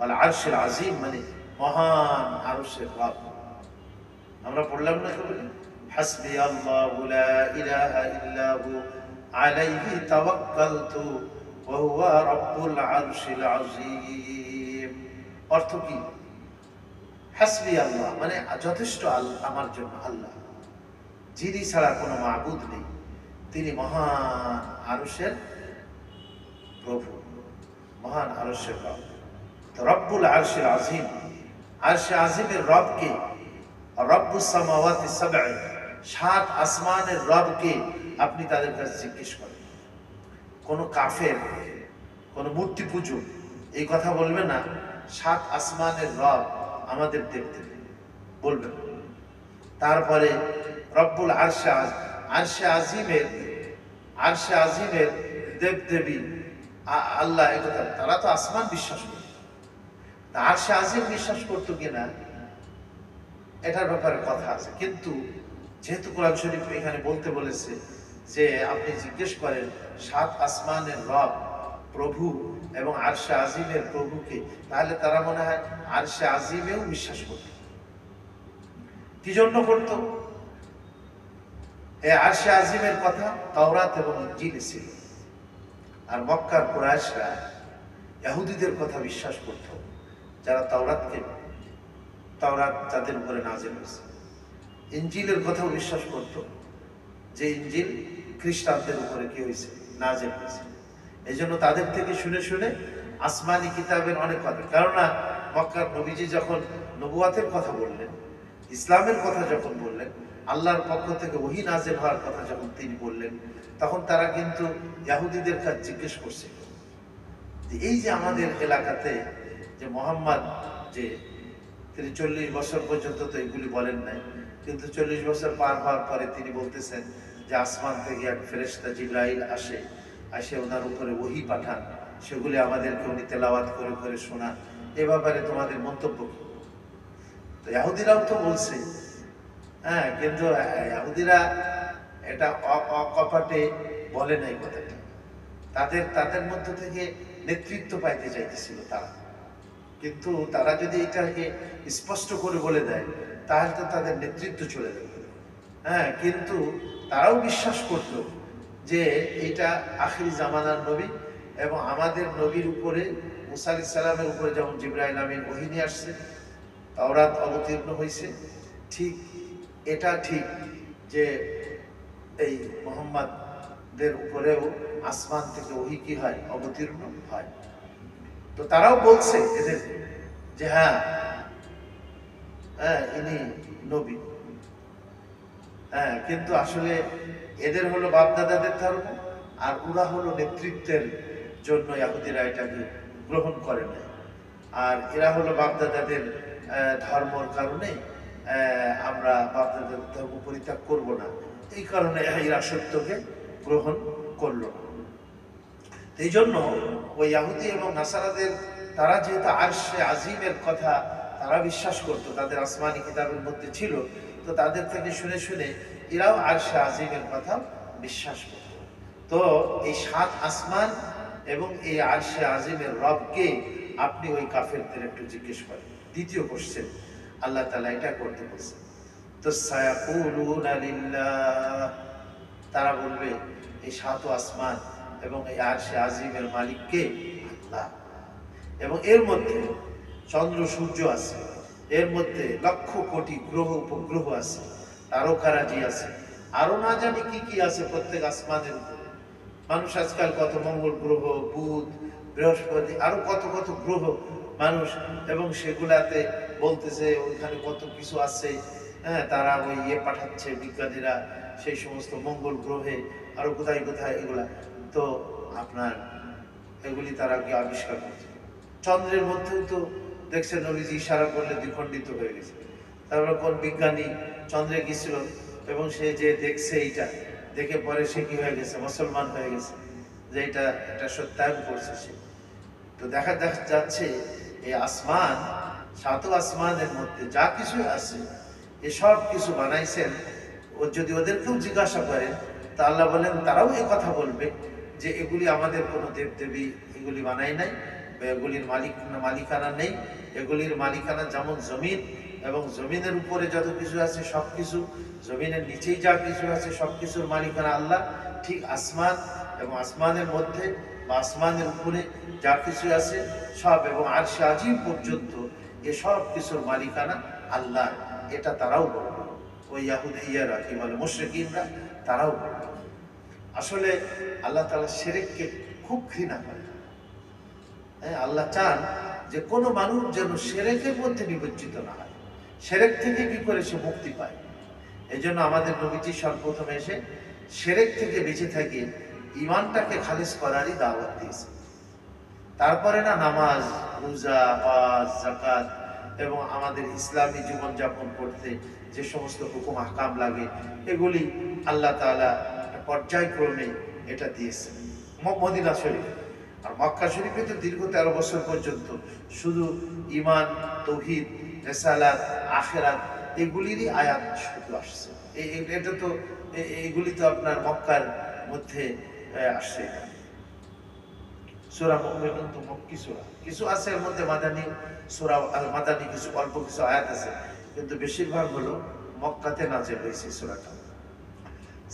আল আরশিল আযীম মানে মহান আরশের রব। আমরা পড়লাম না কেবল, হাসবি আল্লাহু লা ইলাহা ইল্লা হু আলাইহি তাওয়াক্কালতু ওয়া হুয়া রাব্বুল আরশিল আযীম। অর্থ কি? হাসবি আল্লাহ মানে যথেষ্ট আমার জন্য আল্লাহ, যিনি ছাড়া কোনো মাবুদ নেই, তিনি মহান আরশের প্রভু, মহান আরশের রব। তো রব্বুল আরশিল আযীম, আরশে আযীমের রবকে, রব্বুস সামাওয়াতি সাবঈ, সাত আসমানের রবকে আপনি তাদের কাছে জিজ্ঞেস করেন। কোন কাফের, কোন মূর্তি পূজক এই কথা বলবে না সাত আসমানের রব আমাদের দেবদেবী, বলবে না। তারপরে রব্বুল আরশে আরশে আযীমের, আরশে আযীমের দেবদেবী আল্লাহ, এই কথা তারা তো আসমান বিশ্বাস করে, আরশে আযীম বিশ্বাস করতো কিনা এটার ব্যাপারে কথা আছে। কিন্তু যেহেতু কোরআন শরীফ এখানে বলতে বলেছে যে আপনি জিজ্ঞেস করেন সাত আসমানের রব প্রভু এবং আরশে আযীমের প্রভুকে, তাহলে তারা মনে হয় আরশে আযীমেও বিশ্বাস করত। কি জন্য করত? এই আরশে আযীমের কথা তাওরাত এবং ইনজিলে ছিল, আর মক্কার কুরাইশরা ইহুদিদের কথা বিশ্বাস করত, যারা তাওরাত যাদের উপরে নাযিল হয়েছে। ইনজিলের কথাও বিশ্বাস করত, যে ইনজিল খ্রিস্টানদের উপরে কি হয়েছে, নাযিল হয়েছে। এই জন্য তাদের থেকে শুনে শুনে আসমানি কিতাবের অনেক কথা, কেননা মক্কার নবীজি যখন নবুয়াতের কথা বললেন, ইসলামের কথা যখন বললেন, আল্লাহর পক্ষ থেকে ওহী নাযিল হওয়ার কথা যখন তিনি বললেন, তখন তারা কিন্তু ইহুদিদের কাছে জিজ্ঞেস করছিল যে এই যে আমাদের এলাকাতে যে মুহাম্মদ, যে তিনি 40 বছর পর্যন্ত তো এগুলি বলেন নাই, কিন্তু 40 বছর পার হওয়ার পরে তিনি বলতেছেন যে আসমান থেকে এক ফেরেশতা জিবরাইল আসে ওনার উপরে ওহী পাঠান, সেগুলি আমাদেরকে উনি তেলাওয়াত করে করে শোনান। এ ব্যাপারে তোমাদের মন্তব্য কি? তো ইহুদিরাও তো বলছে, হ্যাঁ, কিন্তু ইহুদিরা এটা অকপটে বলে নাই কথাটা, তাদের মধ্য থেকে নেতৃত্ব পাইতে চাইতেছিল তারা। কিন্তু তারা যদি এটাকে স্পষ্ট করে বলে দেয় তাহলে তো তাদের নেতৃত্ব চলে যাবে। হ্যাঁ, কিন্তু তারাও বিশ্বাস করত যে এটা আখিরি জামানার নবী, এবং আমাদের নবীর উপরে মুসা আলাইহিস সালামের উপরে যেমন জিবরাইল আমিন ওহী নিয়ে আসছে, তাওরাত অবতীর্ণ হয়েছে, ঠিক এটা ঠিক যে এই মুহাম্মাদের উপরেও আসমান থেকে ওহী কি হয়, অবতীর্ণ হয়। তো তারাও বলছে এদের যে হ্যাঁ, ইনি নবী। হ্যাঁ, কিন্তু আসলে এদের হলো বাপদাদাদের ধর্ম, আর ওরা হলো নেতৃত্বের জন্য ইহুদিরা এটাকে গ্রহণ করে না, আর এরা হলো বাপদাদাদের ধর্মের কারণে আমরা বাপদাদাদের ধর্ম পরিত্যাগ করব না, এই কারণে এরা সত্যকে গ্রহণ করলো না। এই জন্য ওই ইহুদি এবং নাসারাদের, তারা যেহেতু আরশে আযীমের কথা তারা বিশ্বাস করত, তাদের আসমানি কিতাবের মধ্যে ছিল, তো তাদের থেকে শুনে শুনে এরাও আরশে আজিমের কথা বিশ্বাস করত। তো এই 7 আসমান এবং এই আরশে আজিমের রবকে আপনি ওই কাফেরদের একটু জিজ্ঞেস করেন। দ্বিতীয় কোশ্চেন আল্লাহ তাআলা এটা করতে বলছেন। তো সায়াকুলুনা লিল্লাহ, তারা বলবে এই 7 আসমান এবং এই আরশে আজিমের মালিক কে? আল্লাহ। এবং এর মধ্যে চন্দ্র সূর্য আছে, এর মধ্যে লক্ষ কোটি গ্রহ উপগ্রহ আছে, তারকারাজি আছে, আরো না জানি কি কি আছে প্রত্যেক আসমানের উপরে। মানুষ আজকাল কত মঙ্গল গ্রহ, বুধ, বৃহস্পতি, আরো কত কত গ্রহ মানুষ, এবং সেগুলাতে বলতেছে ওইখানে কত কিছু আছে। হ্যাঁ, তারা ওই পাঠাচ্ছে বিজ্ঞানীরা সেই সমস্ত মঙ্গল গ্রহে, আরো কোথায় কোথায় এগুলা। তো আপনার এগুলি তারা কি আবিষ্কার করছে। চন্দ্রের মধ্যেও তো দেখছেন নবীজি ইশারা করলে দ্বিখণ্ডিত হয়ে গেছে। তারপরে কোন বিজ্ঞানী চন্দ্রে গেছিল এবং সে যে দেখছে এইটা দেখে পরে সে কি হয়ে গেছে? মুসলমান হয়ে গেছে, যে এটা সত্যায়ন করছে সে। তো দেখা যাচ্ছে এই আসমান, 7 আসমানের মধ্যে যা কিছু আছে এসব কিছু বানাইছেন। ও যদি ওদেরকেও জিজ্ঞাসা করেন তা আল্লাহ বলেন তারাও এই কথা বলবে যে এগুলি আমাদের কোনো দেবদেবী এগুলি বানাই নাই, এগুলির মালিকানা নেই। এগুলির মালিকানা যেমন জমিন, এবং জমিনের উপরে যত কিছু আছে সব কিছু, জমিনের নিচেই যা কিছু আছে সব কিছুর মালিকানা আল্লাহ। ঠিক আসমান এবং আসমানের মধ্যে বা আসমানের উপরে যা কিছু আছে সব, এবং আরশে আজিম পর্যন্ত এসব কিছুর মালিকানা আল্লাহ। এটা তারাও বলবে। ওই ইয়াহুদিয়ারা কি বলে, মুশরিকিনরা, তারাও বলবে। আসলে আল্লাহ তাআলা শিরককে খুব ঘৃণা করে। হ্যাঁ, আল্লাহ চান যে কোনো মানুষ যেন শিরকের মধ্যে নিমজ্জিত না হয়, শিরক থেকে কি করে সে মুক্তি পায়। এই জন্য আমাদের নবীজি সর্বপ্রথম এসে শিরক থেকে বেঁচে থাকে ঈমানটাকে খালিস করারই দাওয়াত দিয়েছে। তারপরে না নামাজ, রোজা, হজ, যাকাত এবং আমাদের ইসলামী জীবনযাপন করতে যে সমস্ত হুকুম আহকাম লাগে এগুলি আল্লাহ তাআলা পর্যায়ক্রমে এটা দিয়েছেন। মদিনা শরীফ আর মক্কা শরীফে তো দীর্ঘ 13 বছর পর্যন্ত শুধু ঈমান, তাওহীদ, রিসালাত, আখিরাত এগুলিরই আয়াত শুধু আসছে। এটা তো এগুলি তো আপনার মক্কার মধ্যে আসছে। সূরা মুমিনুন তো মক্কি সূরা, কিছু আছে এর মধ্যে মাদানী সূরা, আল মাদানী কিছু অল্প কিছু আয়াত আছে, কিন্তু বেশিরভাগ হলো মক্কাতে নাযিল হয়েছে সূরাটা।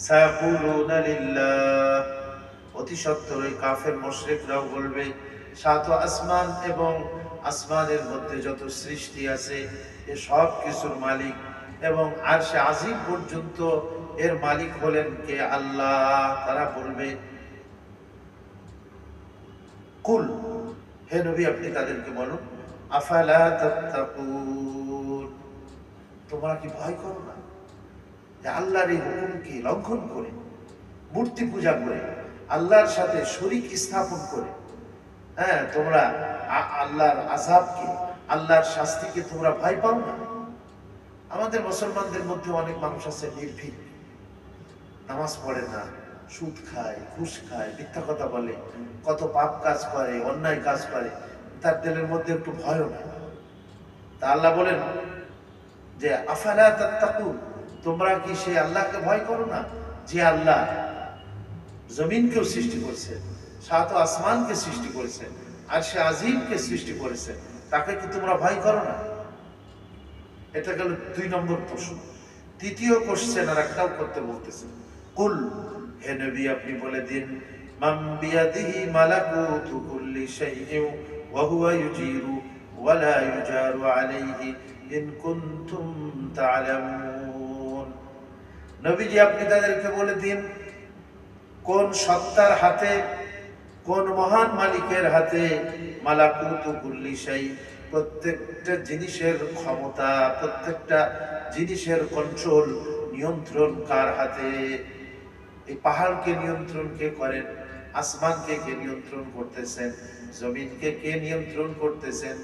সায়াকুলুনা লিল্লাহ, অতি সত্বর কাফের মুশরিকরাও বলবে 7 আসমান এবং আসমানের মধ্যে যত সৃষ্টি আছে এ সব কিছুর মালিক এবং আরশে আজিম পর্যন্ত এর মালিক হলেন কে? আল্লাহ। তারা বলবে কুল, হে নবী আপনি তাদেরকে বলুন, আফালা তাত্তাকুন, তোমরা কি ভয় করো না যে আল্লাহর এই হুকুমকে লঙ্ঘন করে, মূর্তি পূজা করে, আল্লাহর সাথে শরীক স্থাপন করে, হ্যাঁ, তোমরা আল্লাহর আযাবকে, আল্লাহর শাস্তিকে তোমরা ভয় পাও না? আমাদের মুসলমানদের মধ্যে অনেক মানুষ আছে নির্ভীক, নামাজ পড়ে না, সুদ খায়, ঘুষ খায়, মিথ্যা কথা বলে, কত পাপ কাজ করে, অন্যায় কাজ করে, তার দিলের মধ্যে একটু ভয়ও নেই। তা আল্লাহ বলেন যে আফালা তাত্তাকুন, তোমরা কি সেই আল্লাহকে ভয় করো না যে আল্লাহ জমিনকেও সৃষ্টি করছে, 7 আসমানকে সৃষ্টি করেছে, আরশে আজিমকে সৃষ্টি করেছে, তাকে কি তোমরা ভয় করো না? এটা গেল 2 নম্বর প্রশ্ন। তৃতীয় কোশ্চেন আর একটাও করতে বলতেছে, কুল, হে নবী আপনি বলে দিন, মান বিয়াদিহি মালাকুতু কুল্লি শাইইন ওয়া হুয়া ইউজিরু ওয়া লা ইউজারু আলাইহি ইন কুনতুম তা'লামুন। নবীজি আপনি তাদেরকে বলে দিন কোন সত্তার হাতে, কোন মহান মালিকের হাতে মালাকুতু কুল্লি শাই, প্রত্যেকটা জিনিসের ক্ষমতা, প্রত্যেকটা জিনিসের কন্ট্রোল, নিয়ন্ত্রণ কার হাতে? এই পাহাড়কে নিয়ন্ত্রণ কে করেন? আসমানকে কে নিয়ন্ত্রণ করতেছেন? জমিনকে কে নিয়ন্ত্রণ করতেছেন?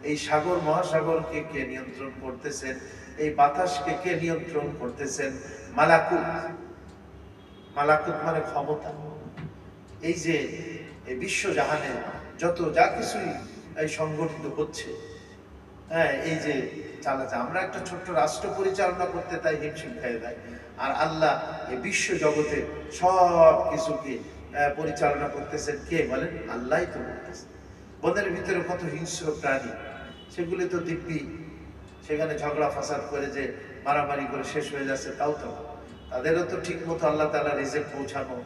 এই সাগর মহাসাগরকে কে নিয়ন্ত্রণ করতেছেন? এই বাতাসকে কে নিয়ন্ত্রণ করতেছেন? মালাকুত, মালাকুত মানে ক্ষমতা। এই যে এই বিশ্বজাহানে যত যা কিছুই এই সংগঠিত হচ্ছে, হ্যাঁ, এই যে চালাচ্ছে। আমরা একটা ছোট্ট রাষ্ট্র পরিচালনা করতে তাই হিমশিম খেয়ে দেয়, আর আল্লাহ এই বিশ্ব জগতে সব কিছুকে পরিচালনা করতেছেন কে বলেন? আল্লাহই তো করতেছেন। বনের ভিতরে কত হিংস্র প্রাণী, সেগুলি তো দিব্যি সেখানে ঝগড়া ফাসাদ করে যে মারামারি করে শেষ হয়ে যাচ্ছে তাও তো, তাদেরও তো ঠিক মতো আল্লাহ তাআলা রিজিক পৌঁছানো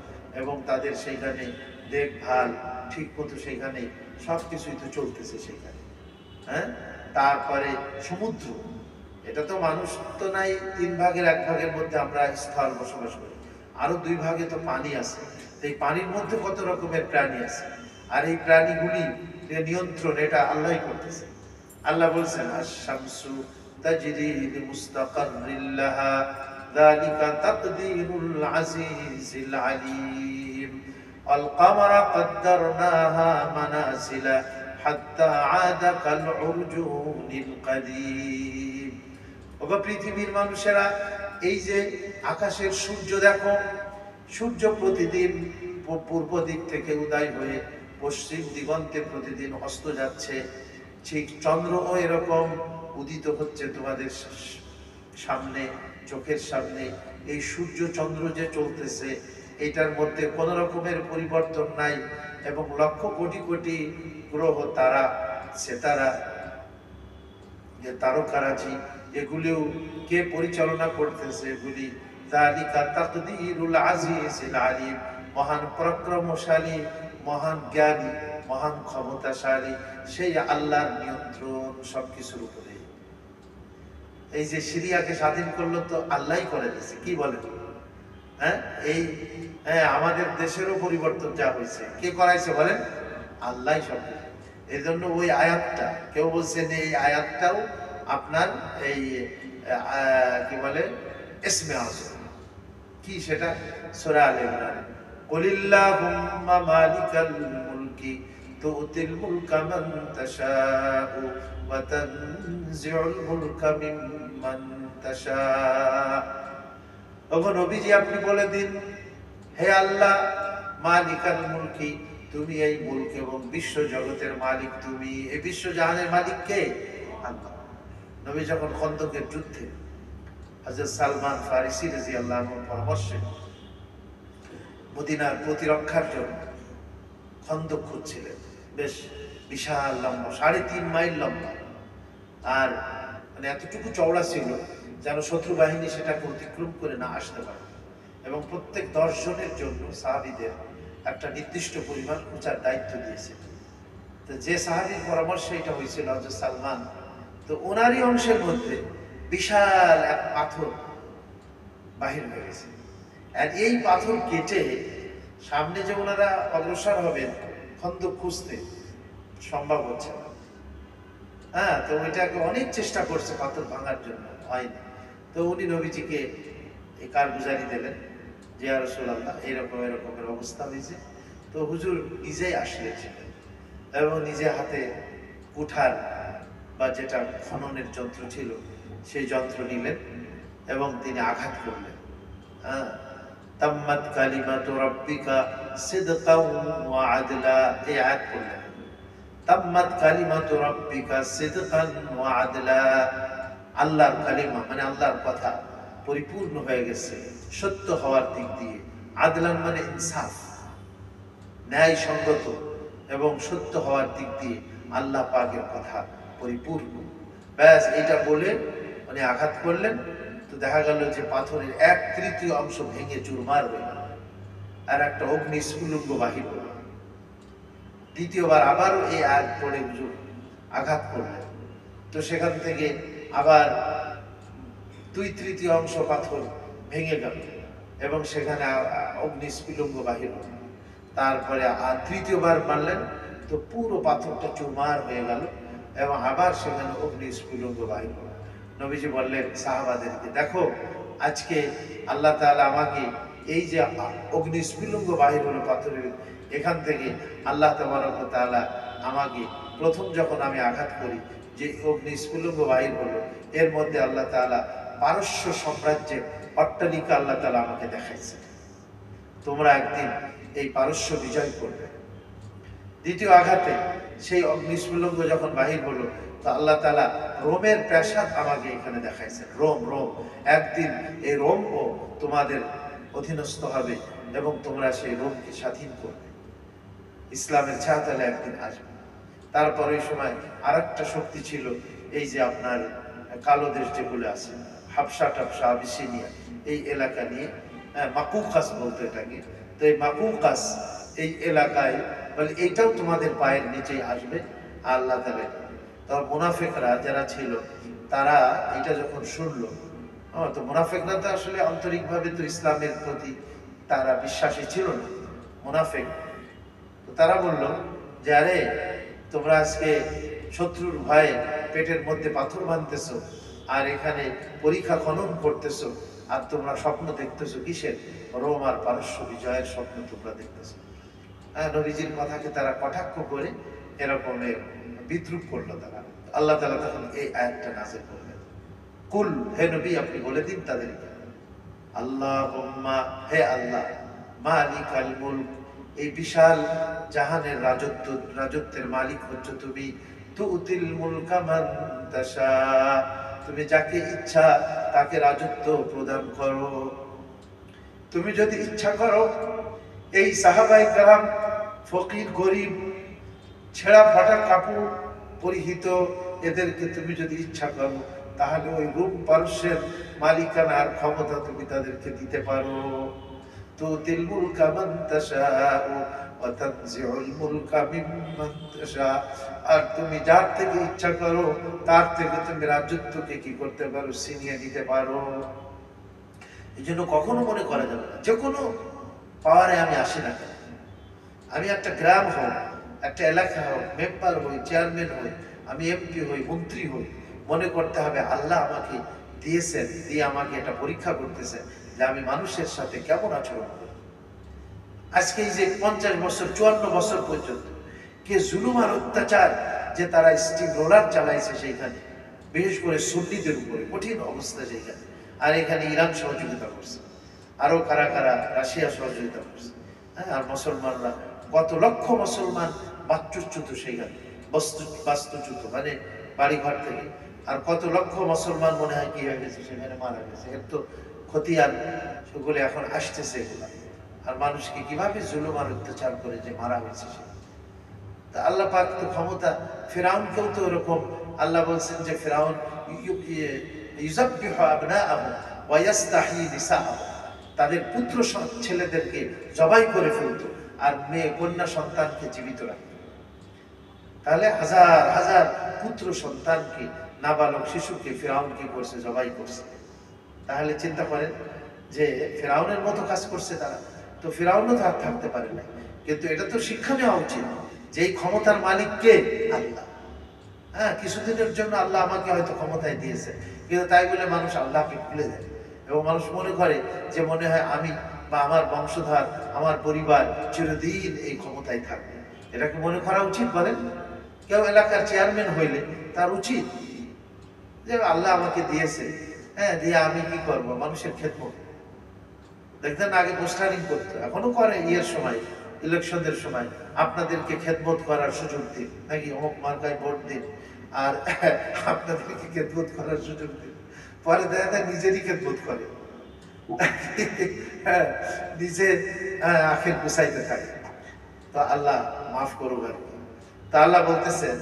এবং তাদের সেইখানে দেখভাল ঠিক মতো সেইখানে সব কিছুই তো চলতেছে সেখানে। হ্যাঁ, তারপরে সমুদ্র, এটা তো মানুষ তো নাই, 3/1 মধ্যে আমরা স্থল বসবাস করি, আরো 2 তো পানি আছে। এই পানির মধ্যে কত রকমের প্রাণী আছে, আর এই প্রাণীগুলি নিয়ন্ত্রণ এটা আল্লাহই করতেছে। আল্লাহ বলছেন আশ-শামসু তাজরি লিমুস্তাকাররিন লাহা যালিকা তাকদীরুল আজিজিল আলীম আল কামারা কদ্দারনাহা মানাসিলা হাত্তা আদা কাল উরজুনিল কাদীম। ওগো পৃথিবীর মানুষেরা, এই যে আকাশের সূর্য দেখো, সূর্য প্রতিদিন পূর্ব দিক থেকে উদয় হয়ে পশ্চিম দিগন্তে প্রতিদিন অস্ত যাচ্ছে, ঠিক চন্দ্রও এরকম উদিত হচ্ছে তোমাদের সামনে, চোখের সামনে। এই সূর্য চন্দ্র যে চলতেছে, এটার মধ্যে কোন রকমের পরিবর্তন নাই, এবং লক্ষ কোটি কোটি গ্রহ তারা, সেতারা, যে তারকারাজি, এগুলিও কে পরিচালনা করতেছে? এগুলি যালিকা তাকদীরুল আজিজিল আলীম, মহান পরাক্রমশালী, মহান জ্ঞানী, মহান ক্ষমতাশালী সেই আল্লাহর নিয়ন্ত্রণ সবকিছুর উপরে। এই যে সিরিয়াকে স্বাধীন করলো তো আল্লাহই করে দিয়েছে, কি বলেন? হ্যাঁ, এই আমাদের দেশেরও পরিবর্তন যা হয়েছে কে করাইছে বলেন? আল্লাহই সব। এই জন্য ওই আয়াতটা কেউ বলছেন এই আয়াতটাও আপনার এই কি বলে ইসমে আযম, কি সেটা? সূরা আলে ইমরান, কুলিল্লাহুম্মা মালিকাল মুলকি তুতিল মুলকা মান তাশাউ ওয়া তানজিউল মুলকা মিম্মান তাশাউ। ওগো নবীজি আপনি বলে দিন, হে আল্লাহ মালিকাল মুলকি, তুমি এই মুলক এবং বিশ্ব জগতের মালিক, তুমি এই বিশ্ব জাহানের মালিক কে? আল্লাহ। নবী যখন খন্দকের যুদ্ধে হযরত সালমান ফারিসি রাদিয়াল্লাহু আনহুর পরামর্শে মদিনার প্রতিরক্ষার জন্য খন্দক খুঁজছিলেন, বেশ বিশাল লম্বা, 3.5 মাইল লম্বা, আর মানে এতটুকু চওড়া ছিল যেন শত্রু বাহিনী সেটাকে অতিক্রম করে না আসতে পারে, এবং প্রত্যেক 10 জনের জন্য সাহাবীদের একটা নির্দিষ্ট পরিমাণ খোঁজার দায়িত্ব দিয়েছে। তো যে সাহাবীর পরামর্শে এটা হয়েছিল হযরত সালমান, তো ওনারই অংশের মধ্যে বিশাল এক পাথর বাহির হয়ে গেছে, আর এই পাথর কেটে সামনে যে ওনারা অগ্রসর হবেন খন্দক খুঁজতে, সম্ভব হচ্ছে না। হ্যাঁ, তো ওইটাকে অনেক চেষ্টা করছে পাথর ভাঙার জন্য, হয়নি। তো উনি নবীজিকে এই কারগুজারি দিলেন যে ইয়া রাসূলুল্লাহ এরকম এরকমের অবস্থা হয়েছে। তো হুজুর নিজেই আসলেছিলেন এবং নিজে হাতে কুঠার বা যেটা খননের যন্ত্র ছিল সেই যন্ত্র নিলেন এবং তিনি আঘাত করলেন। হ্যাঁ, তাম্মাত কালিমাতু রাব্বিকা সিদকাও ওয়া আদলা, এই আয়াত পড়লেন। তাম্মাত কালিমাতু রাব্বিকা সিদকান ওয়া আদলা, আল্লাহর কালিমা মানে আল্লাহর কথা পরিপূর্ণ হয়ে গেছে সত্য হওয়ার দিক দিয়ে, আদলান মানে ইনসাফ, ন্যায় সঙ্গত এবং সত্য হওয়ার দিক দিয়ে আল্লাহ পাকের কথা পরিপূর্ণ। ব্যাস এটা বলে মানে আঘাত করলেন, তো দেখা গেল যে পাথরের 1/3 অংশ ভেঙে চুরমার হয়ে গেল, আর একটা অগ্নি স্ফুলিঙ্গ বাহির হল। দ্বিতীয়বার আবারও এই আয়াত পড়ে হুজুর আঘাত করলেন, তো সেখান থেকে আবার 2/3 অংশ পাথর ভেঙে গেল এবং সেখানে অগ্নি স্ফুলিঙ্গ বাহির হল। তারপরে আর তৃতীয়বার মারলেন, তো পুরো পাথরটা চুরমার হয়ে গেল এবং আবার সেখানে অগ্নি স্ফুলিঙ্গ বাহির হল। নবীজি বললেন সাহাবাদেরকে, দেখো আজকে আল্লাহ তাআলা আমাকে এই যে অগ্নি স্ফুলিঙ্গ বাহির হলো পাথরের, এখান থেকে আল্লাহ তাবারক ওয়া তাআলা আমাকে প্রথম যখন আমি আঘাত করি যে অগ্নি স্ফুলিঙ্গ বাহির হলো, এর মধ্যে আল্লাহ তাআলা পারস্য সাম্রাজ্যের অট্টালিকা আল্লাহ তাআলা আমাকে দেখাইছে, তোমরা একদিন এই পারস্য বিজয় করবে। দ্বিতীয় আঘাতে সেই অগ্নিস্ফুলিঙ্গ যখন বাহির হলো, তো আল্লাহ তাআলা রোমের প্রাসাদ আমাকে এখানে দেখাইছেন। রোম রোম একদিন এই রোমও তোমাদের অধীনস্থ হবে এবং তোমরা সেই রোমকে স্বাধীন করবে, ইসলামের ছায়াতলে একদিন আসবে। তারপর ওই সময় আর একটা শক্তি ছিল, এই যে আপনার কালো দেশ যেগুলো আছে, হাবশা টাবশা আবিসিনিয়া, এই এলাকা নিয়ে মাকুকাস বলতো এটাকে। তো এই মাকুকাস এই এলাকায় বলে এইটাও তোমাদের পায়ের নিচেই আসবে। আল্লাহ তাআলা তো মুনাফিকরা যারা ছিল তারা এটা যখন শুনলো, তো মুনাফিকরা তো আসলে আন্তরিকভাবে তো ইসলামের প্রতি তারা বিশ্বাসী ছিল না, মুনাফিক। তো তারা বলল যে আরে তোমরা আজকে শত্রুর ভয়ে পেটের মধ্যে পাথর বাঁধতেছো আর এখানে পরীক্ষা খনন করতেছো, আর তোমরা স্বপ্ন দেখতেছো কিসের? রোম আর পারস্য বিজয়ের স্বপ্ন তোমরা দেখতেছো। নবীজির কথাকে তারা কটাক্ষ করে এরকমের বিদ্রুপ করলো তারা। আল্লাহ তাআলা তখন এই আয়াতটা নাযিল করলেন, কুল, হে নবী আপনি বলে দিন তাদেরকে, আল্লাহুম্মা, হে আল্লাহ, মালিকাল মুলক, এই বিশাল জাহানের রাজত্বের মালিক হচ্ছ তুমি, তুতিল মুলকা মান তাশা, তুমি যাকে ইচ্ছা তাকে রাজত্ব প্রদান করো। তুমি যদি ইচ্ছা করো এই সাহাবায়ে কেরাম ফকির গরিব ছেঁড়া ফাটা কাপড় পরিহিত এদেরকে তুমি যদি ইচ্ছা করো তাহলে ওই রূপ পারস্যের মালিকানার ক্ষমতা তুমি তাদেরকে দিতে পারো। তুতিল মুলকা মান তাশাউ ওয়া তানজিউল মুলকা মিম্মান তাশা, আর তুমি যার থেকে ইচ্ছা করো তার থেকে তুমি রাজত্বকে কি করতে পারো? ছিনিয়ে নিতে পারো। এই জন্য কখনো মনে করা যাবে না যে কোনো পাওয়ারে আমি আসি না কেন, আমি একটা গ্রাম হোক, একটা এলাকা হোক, মেম্বার হই, চেয়ারম্যান হই, আমি এমপি হই, মন্ত্রী হই, মনে করতে হবে আল্লাহ আমাকে দিয়েছেন, দিয়ে আমাকে এটা পরীক্ষা করতেছেন যে আমি মানুষের সাথে কেমন আচরণ করি। আজকে এই যে 50 বছর 54 বছর পর্যন্ত কে জুলুম আর অত্যাচার যে তারা স্টিম রোলার চালাইছে সেইখানে, বিশেষ করে সুন্নিদের উপরে কঠিন অবস্থা সেইখানে, আর এখানে ইরান সহযোগিতা করছে, আরো কারা কারা রাশিয়া সহযোগিতা করছে, হ্যাঁ, আর মুসলমানরা কত লক্ষ মুসলমান বাস্তুচ্যুত সেইখানে, বাস্তুচ্যুত মানে বাড়িঘর থেকে, আর কত লক্ষ মুসলমান মনে হয় কি হয়ে গেছে সেখানে, মারা গেছে। এর তো খতিয়ান সেগুলো এখন আসতেছে এগুলা, আর মানুষকে কিভাবে জুলুম আর অত্যাচার করে যে মারা হয়েছে সে। তা আল্লাহ পাক তো ক্ষমতা, ফিরআউনকেও তো এরকম আল্লাহ বলছেন যে ফিরআউন ইউযাব্বিহু আবনাআহু ওয়া ইস্তাহয়ী নিসাআহু, তাদের পুত্র ছেলেদেরকে জবাই করে ফেলতো আর মেয়ে কন্যা সন্তানকে জীবিত রাখত। তাহলে হাজার হাজার পুত্র সন্তানকে, নাবালক শিশুকে ফিরআউন কি করছে? জবাই করছে। তাহলে চিন্তা করেন যে ফিরআউনের মতো কাজ করছে তারা, তো ফিরআউনও তো আর থাকতে পারে না। কিন্তু এটা তো শিক্ষা নেওয়া উচিত যে এই ক্ষমতার মালিক কে? আল্লাহ। হ্যাঁ, কিছুদিনের জন্য আল্লাহ আমাকে হয়তো ক্ষমতায় দিয়েছে, কিন্তু তাই বলে মানুষ আল্লাহকে ভুলে যায় এবং মানুষ মনে করে যে মনে হয় আমি বা আমার বংশধর, আমার পরিবার চিরদিন এই ক্ষমতায় থাকবে। এটাকে মনে করা উচিত? বলেন, কেউ এলাকার চেয়ারম্যান হইলে তার উচিত যে আল্লাহ আমাকে দিয়েছে, হ্যাঁ, দিয়ে আমি কি করব? মানুষের খেদমত। দেখতেন আগে পোস্টারিং করতো, এখনো করে, ইয়ের সময়, ইলেকশনের সময় আপনাদেরকে খেদমত করার সুযোগ দিন, নাকি অমুক মার্কায় ভোট দিন, আর আপনাদেরকে খেদমত করার সুযোগ দিন। পরে দেখা যায় নিজেরই খেদমত করে, হ্যাঁ, নিজে আখের গুছাইতে থাকে। তো আল্লাহ মাফ করুক আর কি। তা আল্লাহ বলতেছেন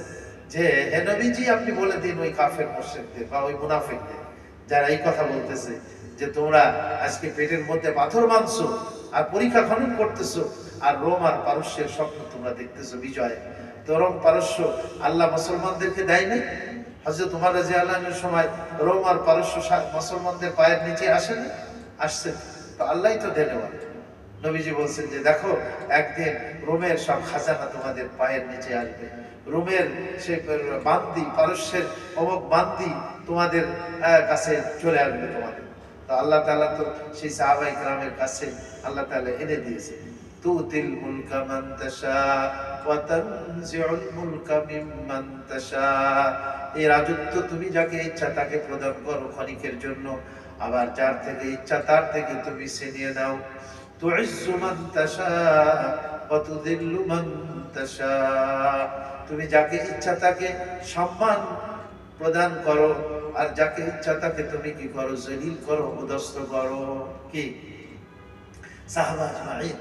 যে হে নবীজি আপনি বলে দিন ওই কাফের মুশরিকদের বা ওই মুনাফিকদের যারা এই কথা বলতেছে যে তোমরা আজকে পেটের মধ্যে পাথর বাঁধছো আর পরীক্ষা খনন করতেছো, আর রোম আর পারস্যের স্বপ্ন তোমরা দেখতেছো বিজয়। তো রোম পারস্য আল্লাহ মুসলমানদেরকে দেয় নাই? হযরত ওমর রাদিয়াল্লাহু আনহুর সময় রোম আর পারস্য মুসলমানদের পায়ের নিচে আসে না? আসছে। তো আল্লাহই তো দেনওয়ালা। নবীজি বলছেন যে দেখো একদিন রোমের সব খাজানা তোমাদের পায়ের নিচে আসবে, রোমের সে বান্দি, পারস্যের অমুক বান্দি তোমাদের কাছে চলে আসবে তোমাদের। তো আল্লাহ তাআলা তো সেই সাহাবায়ে কেরামের কাছে আল্লাহ তাআলা এনে দিয়েছে, তুতিল মুলকা মান তাশা ওয়া তানজিউল মুলকা মিম্মান তাশা, এই রাজত্ব তুমি যাকে ইচ্ছা তাকে প্রদান করো ক্ষণিকের জন্য, আবার যার থেকে ইচ্ছা তার থেকে তুমি ছিনিয়ে নাও। তুইজ্জু মান তাশা ওয়া তুযিল্লু মান তাশা, তুমি যাকে ইচ্ছা তাকে সম্মান প্রদান করো, আর যাকে ইচ্ছা তাকে তুমি কি করো, জলিল করো, উদস্ত করো। কি সাহাবা আজমাইন,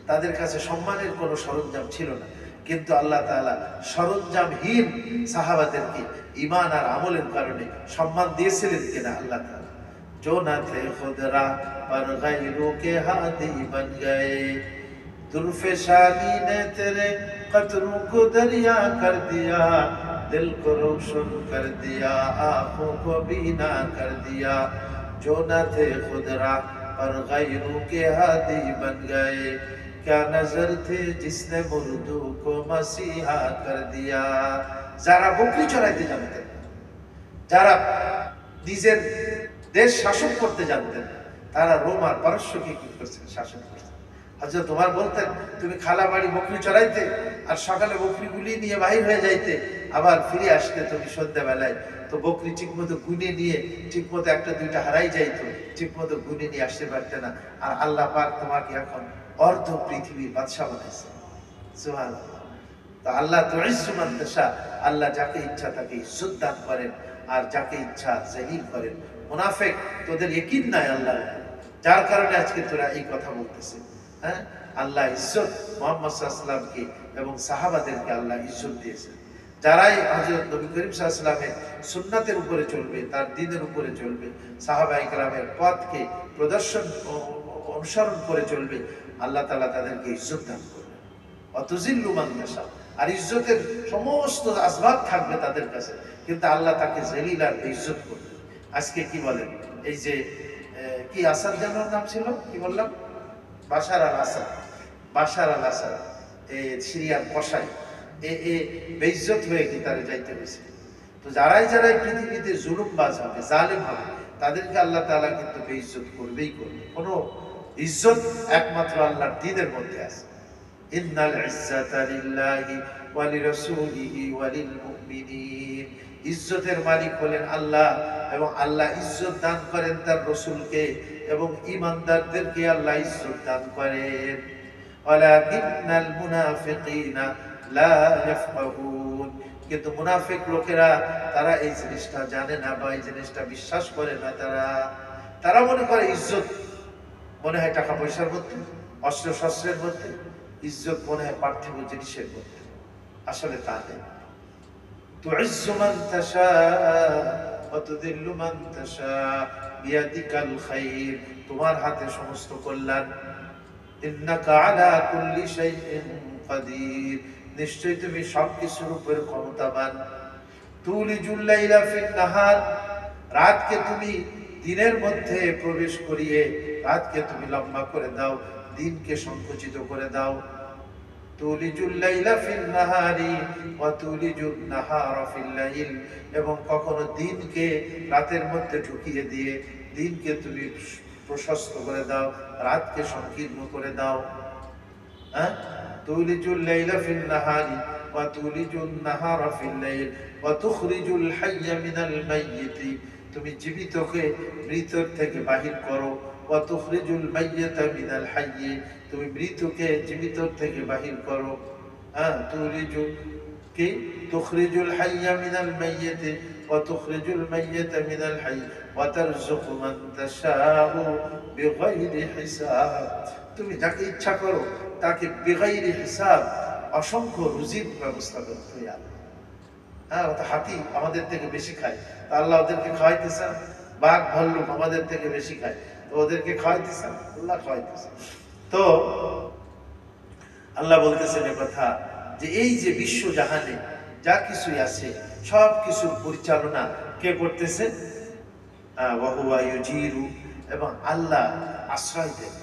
তাদের কাছে সম্মানের কোনো সরঞ্জাম ছিল না, কিন্তু আল্লাহ তাআলা সরঞ্জামহীন সাহাবাদেরকে ঈমান আর আমলের কারণে সম্মান দিয়েছিলেন কিনা আল্লাহ তাআলা। जो न थे खुद राह पर गैरों के हादी बन गए, दुर्फेशानी ने तेरे कतरों को दरिया कर दिया, दिल को रोशन कर दिया, आंखों को बीना कर दिया। जो न थे खुद राह पर गैरों के हादी बन गए, क्या नजर थे जिसने मुर्दों को मसीहा कर दिया। যারা বকরি চড়াইতে জানতেন, যারা নিজের দেশ শাসন করতে জানতেন, তারা রোম আর পারস্যকে কি করছেন, শাসন করছেন। হযরত ওমর বলতেন, তুমি খালা বাড়ি বকরি চড়াইতে আর সকালে বকরিগুলি নিয়ে বাহির হয়ে যাইতে, আবার ফিরে আসতে তুমি সন্ধ্যাবেলায়, তো বকরি ঠিকমতো গুনে নিয়ে ঠিকমতো একটা দুইটা হারাই যাইতো, ঠিকমতো গুনে নিয়ে আসতে পারতে না। আর আল্লাহ পাক তোমাকে এখন অর্ধ পৃথিবীর বাদশা বানাইছে। সুবহানাল্লাহ। তো আল্লাহ তুইজ্জু মান তাশা, আল্লাহ যাকে ইচ্ছা তাকে ইজ্জত দান করেন, আর যাকে ইচ্ছা জলিল করেন। মুনাফিক, তোদের ইয়াকিন নাই আল্লাহ, যার কারণে আজকে তোরা এই কথা বলতেছে। হ্যাঁ, আল্লাহ ইজ্জত মুহাম্মদ সাল্লাল্লাহু আলাইহি ওয়াসাল্লামকে এবং সাহাবাদেরকে আল্লাহ ইজ্জত দিয়েছেন। যারাই হযরত নবী করিম সাল্লাল্লাহু আলাইহি ওয়াসাল্লামের সুন্নাতের উপরে চলবে, তার দ্বীনের উপরে চলবে, সাহাবায়ে কেরামের পথকে অনুসরণ করে চলবে, আল্লাহ তাআলা তাদেরকে ইজ্জত দান করবেন। অতুজিল্লু মান তাশা, আর ইজ্জতের সমস্ত আসবাব থাকবে তাদের কাছে, কিন্তু আল্লাহ তাকে জলিল আর বেইজ্জত করবে। আজকে কি বলেন, এই যে কি আসাদ যেন নাম ছিল, কি বললাম, বাশার আল আসাদ, বাশার আল আসাদ, এই সিরিয়ার কসাই, এ বেইজ্জত হয়ে কি তারে যাইতে হয়েছে। তো যারাই যারাই পৃথিবীতে জুলুমবাজ হবে, জালেম হবে, তাদেরকে আল্লাহ তাআলা কিন্তু বেইজ্জত করবেই করবে। কোনো ইজ্জত একমাত্র আল্লাহর দ্বীনের মধ্যে আছে। ইন্নাল ইজ্জাতা লিল্লাহি ওয়া লিরাসূলিহি ওয়া লিল মুমিনিন, ইজ্জতের মালিক হলেন আল্লাহ, এবং আল্লাহ ইজ্জত দান করেন তার রাসূলকে, এবং ঈমানদারদেরকে আল্লাহ ইজ্জত দান করেন। ওয়ালাকিন্নাল মুনাফিকিনা লা ইয়াফকাহুন, কিন্তু মুনাফিক লোকেরা তারা এই জিনিসটা জানে না বা এই জিনিসটা বিশ্বাস করে না। তারা মনে করে ইজ্জত মনে হয় টাকা পয়সার মধ্যে, অস্ত্র শস্ত্রের মধ্যে, ইজ্জত মনে হয় পার্থিব জিনিসের মধ্যে। আসলে তা নেই। তুইজ্জু মান তাশা ওয়া তুযিল্লু মান তাশা বিয়াদিকাল খায়র, তোমার হাতে সমস্ত কল্যাণ। ইন্নাকা আলা কুল্লি শাইইন কাদির, নিশ্চয়ই তুমি সবকিছুর উপর ক্ষমতাবান। তুলিজুল লাইলা ফিন নাহার, রাতকে তুমি দিনের মধ্যে প্রবেশ করিয়ে রাতকে তুমি লম্বা করে দাও, দিনকে সংকুচিত করে দাও। তুলিজুল লাইলা ফিন নাহারি ওয়া তুলিজুন নাহারা ফিল লাইল, এবং কখনো দিনকে রাতের মধ্যে ঢুকিয়ে দিয়ে দিনকে তুমি প্রশস্ত করে দাও, রাতকে সংকীর্ণ করে দাও। হ্যাঁ, তুলিজুল লাইলা ফিন নাহারি ওয়া তুলিজুন নাহারা ফিল লাইল ওয়া তুখরিজুল হাইয়্যা মিনাল মাইয়িতি, তুমি জীবিতকে মৃতের থেকে বাহির করো। ওয়া তুখরিজুল মাইয়্যিতা মিনাল হাইয়্যি, তুমি মৃতকে জীবিতর থেকে বাহির করো। হ্যাঁ, তুখরিজুল হাইয়্যা মিনাল মাইয়্যিতি ওয়া তুখরিজুল মাইয়্যিতা মিনাল হাইয়্যি ওয়া তারযুকু মান তাশাউ বিগাইরি হিসাব, তুমি যাকে ইচ্ছা করো তাকে বিগাইরি হিসাব, অসংখ্য রুজির ব্যবস্থা করতে হয়। হ্যাঁ, হাতি আমাদের থেকে বেশি খায়, তা আল্লাহ ওদেরকে খাওয়াইতেছেন। বাঘ ভাল্লুক আমাদের থেকে বেশি খায়, তো ওদেরকে খাওয়াইতেছেন, আল্লাহ খাওয়াইতেছেন। তো আল্লাহ বলতেছেন কথা, যে এই যে বিশ্ব জাহানে যা কিছুই আছে সব কিছুর পরিচালনা কে করতেছে? ওয়া হুয়া ইউজিরু, এবং আল্লাহ আশ্রয় দেন,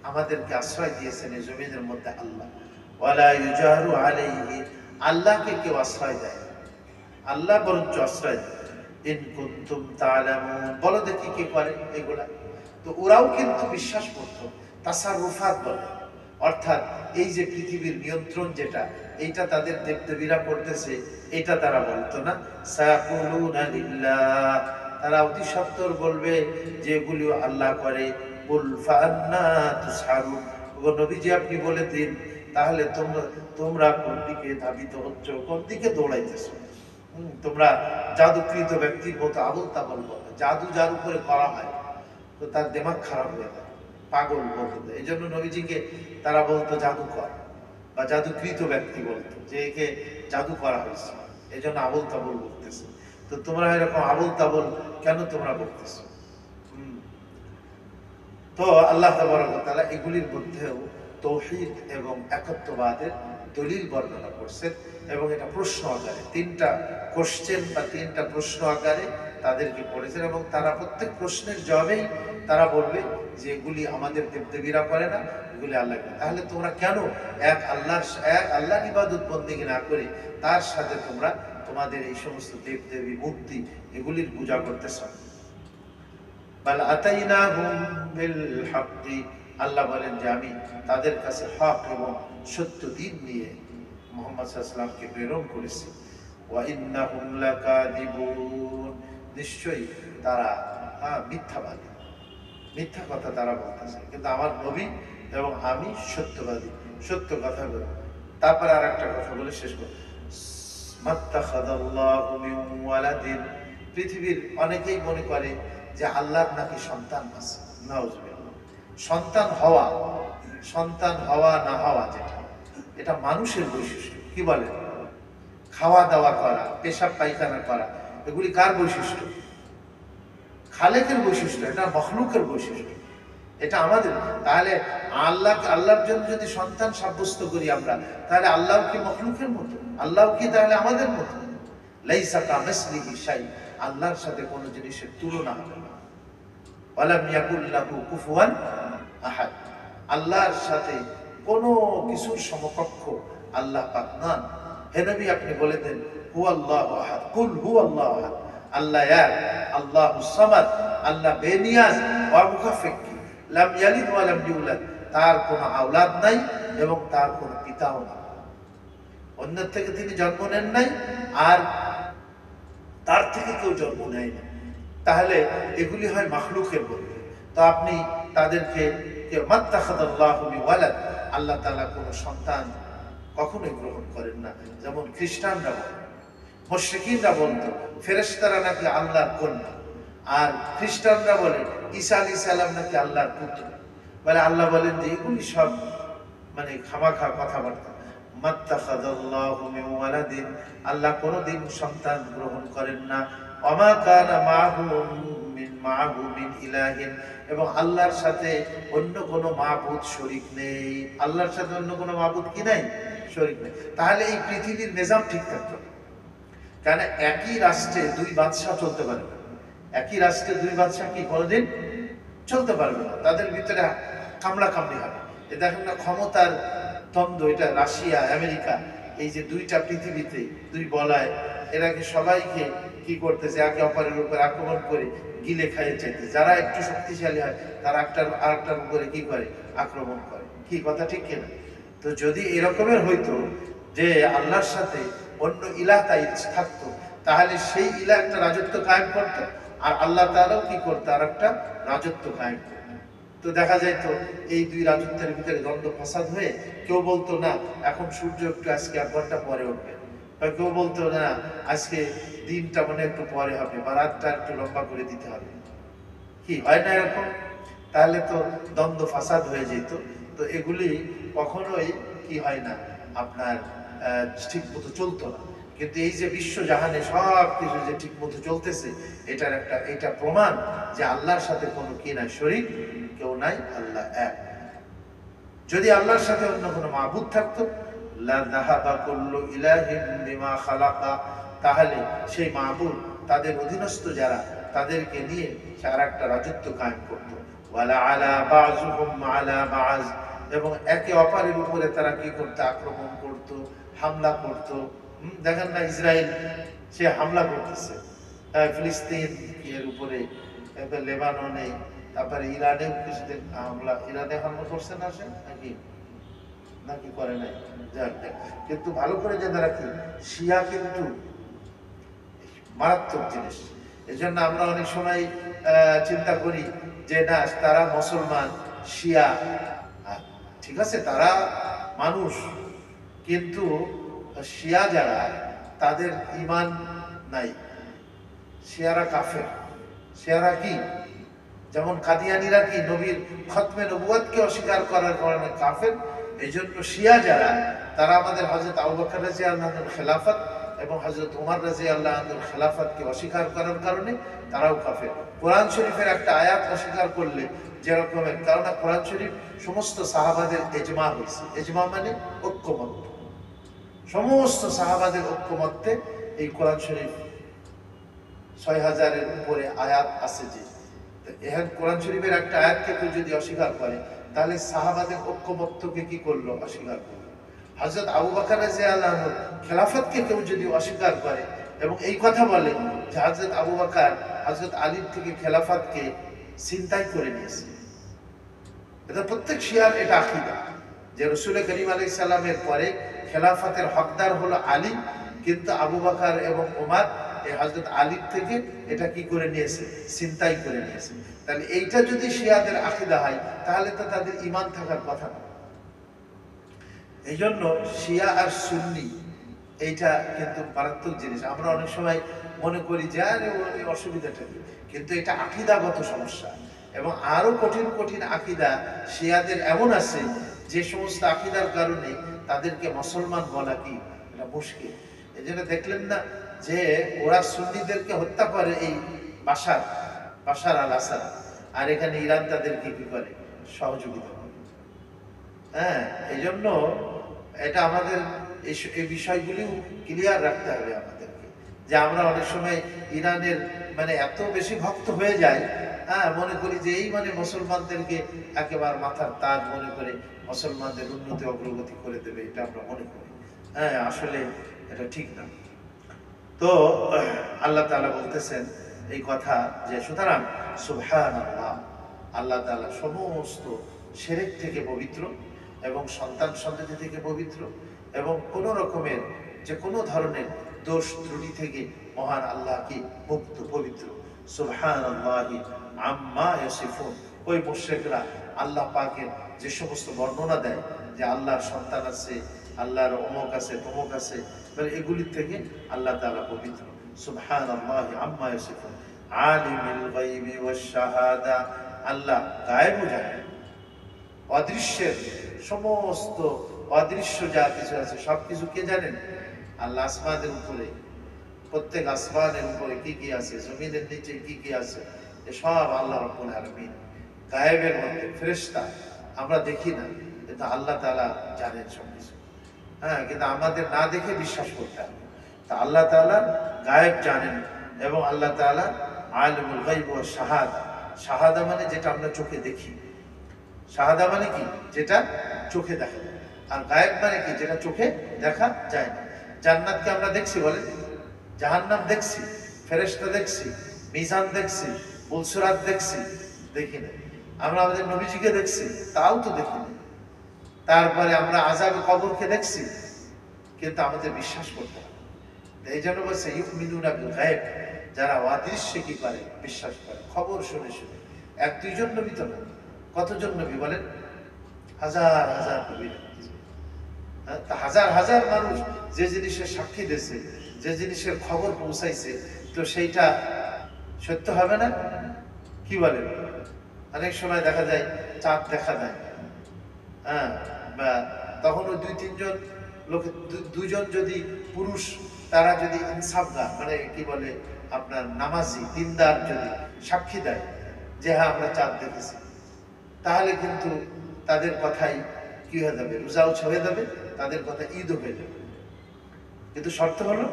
আমাদেরকে আশ্রয় দিয়েছেন এই জমিনের মধ্যে আল্লাহ। ওয়ালা ইউজারু আলাইহি, আল্লাহকে কেউ আশ্রয় দেয়, আল্লাহ বরঞ্চ আশ্রয় দেয়। ইন কুনতুম তা'লামুন, বলো দেখি কে করে এগুলা। তো ওরাও কিন্তু বিশ্বাস করত, তাসাররুফাত বলে, অর্থাৎ এই যে পৃথিবীর নিয়ন্ত্রণ যেটা, এইটা তাদের দেবদেবীরা করতেছে, এটা তারা বলতো না। সায়াকুলুনা লিল্লাহ তারা অতি সত্বর বলবে যে এগুলি আল্লাহ করে। কুল ফাআন্না তুসহারুন, ও নবীজি আপনি বলে দিন তাহলে তোমরা তোমরা কোন দিকে ধাবিত হচ্ছ, কোন দিকে দৌড়াইতেছো? তোমরা জাদুকৃত ব্যক্তির মতো আবল তাবল বলে, জাদু যার উপরে করা হয় তো তার দিমাগ খারাপ হয়ে যায়, পাগল বলতো। এই জন্য নবীজিকে তারা বলতো জাদুকর বা জাদুকৃত ব্যক্তি বলতো, যে একে জাদু করা হয়েছে, এই জন্য আবল তাবল বলতেছে। তো তোমরা এরকম আবল তাবল কেন তোমরা বলতেছো? তো আল্লাহ তাবারক ওয়া তাআলা এগুলির মধ্যেও তাওহীদ এবং একত্ববাদের দলিল বর্ণনা করছেন, এবং এটা প্রশ্ন আকারে তিনটা কোশ্চেন বা তিনটা প্রশ্ন আকারে তাদেরকে পড়েছেন, এবং তারা প্রত্যেক প্রশ্নের জবাবেই তারা বলবে যে এগুলি আমাদের দেবদেবীরা করে না, এগুলি আল্লাহ করে। তাহলে তোমরা কেন এক আল্লাহর ইবাদত বন্দেগী না করে তার সাথে তোমরা তোমাদের এই সমস্ত দেবদেবী মূর্তি এগুলির পূজা করতেছ? বাল আতাইনাহুম বিল হাক্কি, আল্লাহ বলেন যে আমি তাদের কাছে হক এবং সত্য দিন নিয়ে মুহাম্মদ সাল্লাল্লাহু আলাইহি ওয়াসাল্লামকে প্রেরণ করেছি। ওয়া ইন্নাহুম লাকাযিবুন, নিশ্চয়ই তারা মিথ্যাবাদী, মিথ্যা কথা তারা বলতেছে, কিন্তু আমার নবী এবং আমি সত্যবাদী, সত্য কথা বলি। তারপরে আর একটা কথা বলে শেষ করব। মাত্তাখাযাল্লাহু মিন ওয়ালাদিন, পৃথিবীর অনেকেই মনে করে যে আল্লাহর নাকি সন্তান আছে। নাউযুবিল্লাহ। সন্তান হওয়া না হওয়া যেটা, এটা মানুষের বৈশিষ্ট্য। কি বলে? খাওয়া দাওয়া করা, পেশাব পায়খানা করা, এগুলি কার বৈশিষ্ট্য? খালেকের বৈশিষ্ট্য, এটা মখলুকের বৈশিষ্ট্য, এটা আমাদের। তাহলে আল্লাহর জন্য যদি সন্তান সাব্যস্ত করি আমরা, তাহলে আল্লাহ কি মখলুকের মতো? আল্লাহ কি তাহলে আমাদের মতো? লাইসা কামিসলিহি শাই, আল্লাহর সাথে কোনো জিনিসের তুলনা হবে না। ওয়ালাম ইয়াকুল লাহু কুফুয়ান আহাদ, আল্লাহর সাথে কোনো কিছুর সমকক্ষ আল্লাহ পাক নন। হে নবী আপনি বলে দেন হুয়াল্লাহু আহাদ, কুল হুয়াল্লাহু আহাদ, আল্লাহ এক, আল্লাহুস সামাদ, আল্লাহ বেনিয়াজ ওয়া মুকাফফি, লাম ইয়ালিদ ওয়া লাম ইউলাদ, তার কোনো আওলাদ নাই এবং তার কোনো পিতাও নাই, অন্য থেকে তিনি জন্ম নেন নাই আর তার থেকে কেউ জন্ম নেয় না। তাহলে এগুলি হয় মাখলুকের মধ্যে। তো আপনি তাদেরকে মাত্তাখাযাল্লাহু মিন ওয়ালাদ, আল্লাহ তাআলা কোনো সন্তান কখনোই গ্রহণ করেন না। যেমন খ্রিস্টানরা বলে, মুশরিকিনরা বলতো ফেরেশতারা নাকি আল্লাহর কন্যা, আর খ্রিস্টানরা বলে ঈসা আলাইহিস সালাম নাকি আল্লাহর পুত্র। বলে আল্লাহ বলেন যে এগুলি সব মানে খামাখা কথাবার্তা। মাত্তাখাযাল্লাহু মিন ওয়ালাদিন, আল্লাহ কোনদিন সন্তান গ্রহণ করেন না। ওমা কানা মাআহু মিন ইলাহিন, এবং আল্লাহর সাথে অন্য কোনো মাবুদ শরীক নেই। আল্লাহর সাথে অন্য কোনো মাবুদ কি নাই? শরীক নেই। তাহলে এই পৃথিবীর নিজাম ঠিক থাকতো। কারণ একই রাষ্ট্রে দুই বাদশা চলতে পারে না। একই রাষ্ট্রে দুই বাদশা কি কোনোদিন চলতে পারবে না, তাদের ভিতরে কামড়া কামড়ি হবে। এ দেখেন না ক্ষমতার দ্বন্দ্ব, এটা রাশিয়া আমেরিকা, এই যে দুইটা পৃথিবীতে দুই বলায়, এরা কি সবাইকে কি করতেছে, একে অপরের উপর আক্রমণ করে গিলে খাইয়ে চাইতে। যারা একটু শক্তিশালী হয় তারা আরেকটার উপরে কি করে? আক্রমণ করে। কি কথা ঠিক কিনা? তো যদি এরকমের হইতো যে আল্লাহর সাথে অন্য ইলাহ তাই থাকতো, তাহলে সেই ইলাহ একটা রাজত্ব কায়েম করতো, আর আল্লাহ তাআলাও কি করতো? আর একটা রাজত্ব কায়েম করতো। তো দেখা যায় তো এই দুই রাজত্বের ভিতরে দ্বন্দ্ব ফাসাদ হয়ে কেউ বলতো না এখন সূর্য একটু আজকে 1 ঘন্টা পরে উঠবে, বা কেউ বলতো না আজকে দিনটা মানে একটু পরে হবে, বা রাতটা একটু লম্বা করে দিতে হবে। কি হয় না এরকম? তাহলে তো দ্বন্দ্ব ফাসাদ হয়ে যেত। তো এগুলি কখনোই কি হয় না, আপনার ঠিক মতো চলতো না। কিন্তু এই যে বিশ্ব জাহানে সব কিছু যে ঠিক মতো চলতেছে, এটা প্রমাণ যে আল্লাহর সাথে কোনো কি নাই, শরীক কেউ নাই, আল্লাহ এক। যদি আল্লাহর সাথে অন্য কোনো মাবুদ থাকতো, লা যাহাবা কুল্লু ইলাহিন বিমা খালাকা, তাহলে সেই মাবুদ তাদের অধীনস্থ যারা, তাদেরকে নিয়ে আর একটা রাজত্ব কায়েম করতো। ওয়ালা আলা বাযুহুম আলা বায, এবং একে অপরের উপরে তারা কি করতো? আক্রমণ করতো, হামলা করতো। দেখেন না ইসরায়েল সে হামলা করতেছে ফিলিস্তিন এর উপরে, লেবাননে, তারপরে ইরানেও কিছুদিন হামলা, ইরানে হামলা করছে না সে নাকি করে নাই, কিন্তু ভালো করে জেনে রাখি শিয়া কিন্তু মারাত্মক জিনিস। এই জন্য আমরা অনেক সময় চিন্তা করি যে না তারা মুসলমান শিয়া, ঠিক আছে তারা মানুষ, কিন্তু শিয়া যারা তাদের ঈমান নাই, শিয়ারা কাফের। শিয়ারা কি, যেমন কাদিয়ানীরা কি নবীর খতমে নবুয়তকে অস্বীকার করার কারণে কাফের, এই জন্য শিয়া যারা তারা আমাদের হযরত আবু বকর রাদিয়াল্লাহু আনহুর খেলাফত এবং হযরত ওমর রাদিয়াল্লাহু আনহুর খেলাফতকে অস্বীকার করার কারণে তারাও কাফের। কোরআন শরীফের একটা আয়াত অস্বীকার করলে যেরকমের, কারণ কোরআন শরীফ সমস্ত সাহাবাদের ইজমা হয়েছে, ইজমা মানে ঐক্যমত, সমস্ত সাহাবাদের ঐক্যমত্যে এই কোরআন শরীফ ৬০০০-এর উপরে আয়াত আছে। যে এখন কোরআন শরীফের একটা আয়াতকে কেউ যদি অস্বীকার করে তাহলে সাহাবাদের ঐক্যমত্যকে কি করলো, অস্বীকার করলো। হযরত আবু বকর রাদিয়াল্লাহু আনহু খেলাফতকে কেউ যদি অস্বীকার করে এবং এই কথা বলে যে হযরত আবু বকর হযরত আলীর থেকে খেলাফতকে ছিনতাই করে নিয়েছে, এটা প্রত্যেক শিয়ার এটা আকীদা যে রাসূল করিম আলাইহিস সালামের পরে খেলাফতের হকদার হলো আলী, কিন্তু আবু বকর এবং ওমর এই হযরত আলীর থেকে এটা কি করে নিয়েছে, ছিনতাই করে নিয়েছে। তাহলে এইটা যদি শিয়াদের আকীদা হয় তাহলে তো তাদের ঈমান থাকার কথা না। এই জন্য শিয়া আর সুন্নি এইটা কিন্তু মারাত্মক জিনিস। আমরা অনেক সময় মনে করি যে আরে ওই অসুবিধাটা কি, কিন্তু এটা আকীদাগত সমস্যা। এবং আরো কঠিন কঠিন আকীদা শিয়াদের এমন আছে যে সমস্ত আকীদার কারণে তাদেরকে মুসলমান বলা কি এটা মুশকিল। এই জন্য দেখলেন না যে ওরা সুন্নিদেরকে হত্যা করে এই বাশার আল আসাদ, আর এখানে ইরান তাদেরকে কি করে, সহযোগিতা করে। হ্যাঁ, এই জন্য এটা আমাদের এই বিষয়গুলিও ক্লিয়ার রাখতে হবে আমাদেরকে, যে আমরা অনেক সময় ইরানের মানে এত বেশি ভক্ত হয়ে যায়, হ্যাঁ মনে করি যে এই মানে মুসলমানদেরকে একেবারে মাথার তাজ মনে করে মুসলমানদের উন্নতি অগ্রগতি করে দেবে, এটা আমরা মনে করি। হ্যাঁ, আসলে এটা ঠিক না। তো আল্লাহ তাআলা বলতেছেন এই কথা যে সুতরাং সুবহানাল্লাহ, আল্লাহ তাআলা সমস্ত শিরক থেকে পবিত্র এবং সন্তান সন্ততি থেকে পবিত্র এবং কোন রকমের যে কোনো ধরনের দোষ ত্রুটি থেকে মহান আল্লাহ কি মুক্ত পবিত্র। সুবহানাল্লাহি আম্মা ইয়াসিফুন, ওই মুশরিকরা আল্লাহ পাকের যে সমস্ত বর্ণনা দেয় যে আল্লাহর সন্তান আছে, আল্লাহর অমুক আছে তমুক আছে, মানে এগুলি থেকে আল্লাহ তাআলা পবিত্র। সুবহানাল্লাহি আম্মা ইয়াসিফুন, আলিমুল গায়বি ওয়াশ শাহাদা, আল্লাহ গায়েব জানেন, অদৃশ্যের সমস্ত অদৃশ্য যা কিছু আছে সবকিছু কে জানেন? আল্লাহ। আসমানের উপরে, প্রত্যেক আসমানের উপরে কি কি আছে, জমিনের নিচে কি কি আছে, সব আল্লাহ রাব্বুল আলামিন গায়েবের মধ্যে। ফেরেশতা আমরা দেখি না, কিন্তু আল্লাহ তাআলা জানেন সবকিছু। হ্যাঁ, কিন্তু আমাদের না দেখে বিশ্বাস করতে হবে। তা আল্লাহ তাআলা গায়েব জানেন এবং আল্লাহ তাআলা আলিমুল গায়ব ওয়াশ শাহাদা। শাহাদা মানে যেটা আমরা চোখে দেখি, শাহাদা মানে কি যেটা চোখে দেখা যায়, আর গায়েব মানে কি যেটা চোখে দেখা যায় না। জান্নাতকে আমরা দেখছি বলেন, জাহান্নাম দেখছি, ফেরেশতা দেখছি, মিজান দেখছি, পুলসিরাত দেখছি, দেখি না। আমরা আমাদের নবীজিকে দেখছি, তাও তো দেখি না। তারপরে আমরা আযাবে কবরকে দেখছি, কিন্তু আমাদের বিশ্বাস করতে হবে। এই জন্য বলছে ইউমিনুনা বিল গায়ব, যারা অদৃশ্যে কি করে বিশ্বাস করে, খবর শুনে শুনে। এক দুইজন নবী তো না, কতজন নবী বলেন? হাজার হাজার নবী। তা হাজার হাজার মানুষ যে জিনিসের সাক্ষী দিয়েছে, যে জিনিসের খবর পৌঁছাইছে, তো সেইটা সত্য হবে না? কি বলেন? অনেক সময় দেখা যায় চাঁদ দেখা যায়, হ্যাঁ, বা তখন ওই দুই তিনজন লোকে, দুজন যদি পুরুষ তারা যদি ইনসাফগার মানে কি বলে আপনার নামাজি দিনদার যদি সাক্ষী দেয় যে হ্যাঁ আমরা চাঁদ দেখেছি, তাহলে কিন্তু তাদের কথাই কি হয়ে যাবে, রোজাও হয়ে যাবে, তাদের কথা ঈদও হয়ে যাবে। কিন্তু শর্ত হলো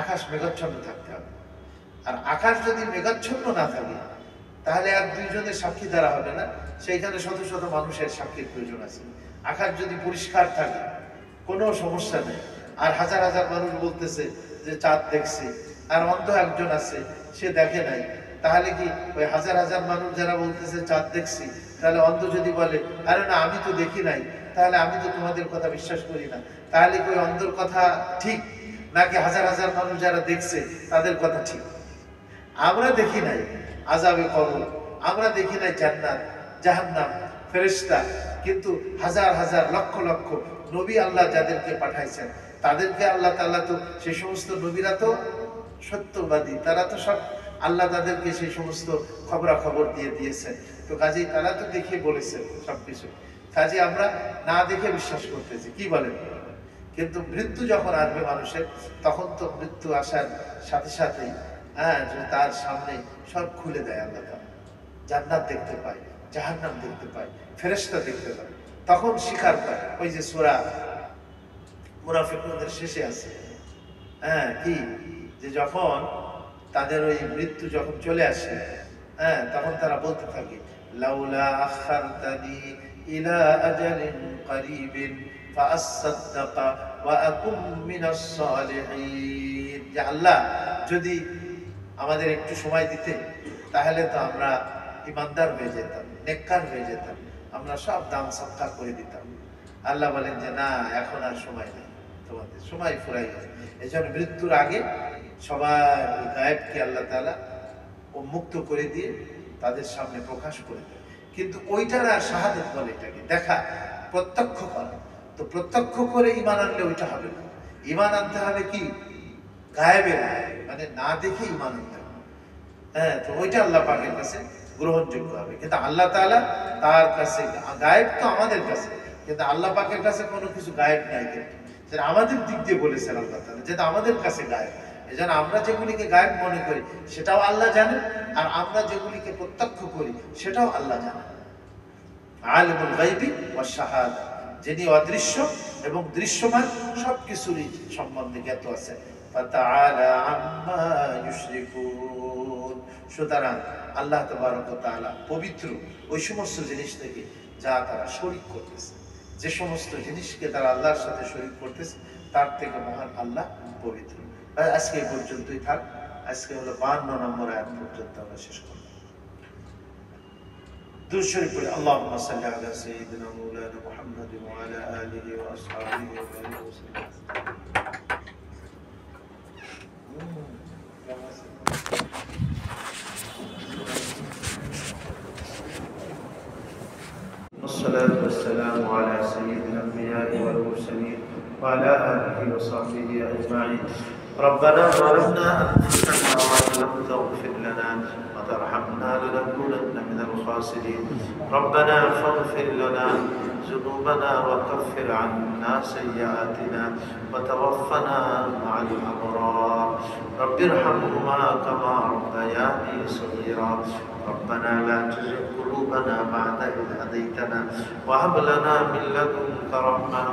আকাশ মেঘাচ্ছন্ন থাকতে হবে। আর আকাশ যদি মেঘাচ্ছন্ন না থাকে তাহলে এক দুইজনের সাক্ষী দ্বারা হবে না, সেইখানে শত শত মানুষের সাক্ষীর প্রয়োজন আছে। আকাশ যদি পরিষ্কার থাকে কোনো সমস্যা নেই, আর হাজার হাজার মানুষ বলতেছে যে চাঁদ দেখছি, আর অন্ধ একজন আছে সে দেখে নাই, তাহলে কি ওই হাজার হাজার মানুষ যারা বলতেছে চাঁদ দেখছি, তাহলে অন্ধ যদি বলে আরে না আমি তো দেখি নাই, তাহলে আমি তো তোমাদের কথা বিশ্বাস করি না, তাহলে কি ওই অন্ধর কথা ঠিক নাকি হাজার হাজার মানুষ যারা দেখছে তাদের কথা ঠিক? আমরা দেখি নাই আযাবে কবর, আমরা দেখি নাই জান্নাত জাহান্নাম ফেরেশতা, কিন্তু হাজার হাজার লক্ষ লক্ষ নবী আল্লাহ যাদেরকে পাঠাইছেন তাদেরকে আল্লাহ তাআলা তো সেই সমস্ত নবীরা তো সত্যবাদী, তারা তো সব আল্লাহ তাদেরকে সেই সমস্ত খবরাখবর দিয়ে দিয়েছেন। তো কাজেই তারা তো দেখে বলেছেন সবকিছু, কাজে আমরা না দেখে বিশ্বাস করতেছি, কি বলেন? কিন্তু মৃত্যু যখন আসবে মানুষের, তখন তো মৃত্যু আসার সাথে সাথেই তার সামনে সব খুলে দেয় আল্লাহ তাআলা। জান্নাত দেখতে পায়, জাহান্নাম দেখতে পায়, ফেরেশতা দেখতে পায়, তখন স্বীকার পায়। ওই যে সূরা মুনাফিকুনদের শেষে আছে, কি যে যখন তাদের ওই মৃত্যু যখন চলে আসে, তখন তারা বলতে থাকে লাউলা আখারতানি ইলা আজালিন করিবিন ফাআসাদদাকা ওয়া আকুম মিনাস সালিহিন, যে আল্লাহ যদি আমাদের একটু সময় দিতে তাহলে তো আমরা ইমানদার হয়ে যেতাম, নেককার হয়ে যেতাম, আমরা সব দান সদকা করে দিতাম। আল্লাহ বলেন যে না, এখন আর সময় নেই, তোমাদের সময় ফুরাই গেছে। এই জন্য মৃত্যুর আগে সবার গায়েবকে আল্লাহ তাআলা উন্মুক্ত করে দিয়ে তাদের সামনে প্রকাশ করে দেয়। কিন্তু ওইটার আর শাহাদাত বলে, এটাকে দেখা, প্রত্যক্ষ করা। তো প্রত্যক্ষ করে ঈমান আনলে ওইটা হবে না। ঈমান আনতে হবে কি গায়েবের, মানে না দেখে ঈমান আনতে হবে। তো ওইটা আল্লাহ পাকের কাছে গ্রহণযোগ্য হবে। কিন্তু আল্লাহ তাআলা তার কাছে গায়েব তো আমাদের কাছে, কিন্তু আল্লাহ পাকের কাছে কোনো কিছু গায়েব নাই। কিন্তু যেটা আমাদের দিক দিয়ে বলেছেন আল্লাহ তাআলা, যেটা আমাদের কাছে গায়েব, এজন্য আমরা যেগুলিকে গায়েব মনে করি সেটাও আল্লাহ জানেন, আর আমরা যেগুলিকে প্রত্যক্ষ করি সেটাও আল্লাহ জানেন। আলিমুল গায়বি ওয়াশ শাহাদা, যিনি অদৃশ্য এবং দৃশ্যমান সবকিছুরই সম্বন্ধে জ্ঞাত আছে। ফাতাআলা আম্মা ইউশরিকুন, সুতরাং আল্লাহ তাবারক ওয়া তাআলা পবিত্র ওই সমস্ত জিনিস থেকে যা তারা শরীক করতেছে। যে সমস্ত জিনিসকে তারা আল্লাহর সাথে শরীক করতেছে তার থেকে মহান আল্লাহ পবিত্র। আজকে এই পর্যন্তই থাক। আজকে হলো 52 নম্বর আয়াত পর্যন্ত আমরা শেষ করব। দুরূদ শরীফ পড়ে আল্লাহুম্মা সাল্লি আলা সাইয়্যিদিনা মাওলানা মুহাম্মাদ ওয়া আলা আলিহি ওয়া আসহাবিহি ওয়া সাল্লাম। والصلاة والسلام على سيد الأنبياء والمرسلين وعلى آله وصحبه أجمعين. ربنا ظلمنا أنفسنا وإن لم تغفر لنا وترحمنا لنكونن من الخاسرين. ربنا فاغفر لنا ذنوبنا وكفر عنا سيئاتنا وتوفنا مع الأبرار. رب ارحمهما كما ربياني صغيرا. ربنا لا تزغ قلوبنا بعد إذ هديتنا وهب لنا من لدنك رحمة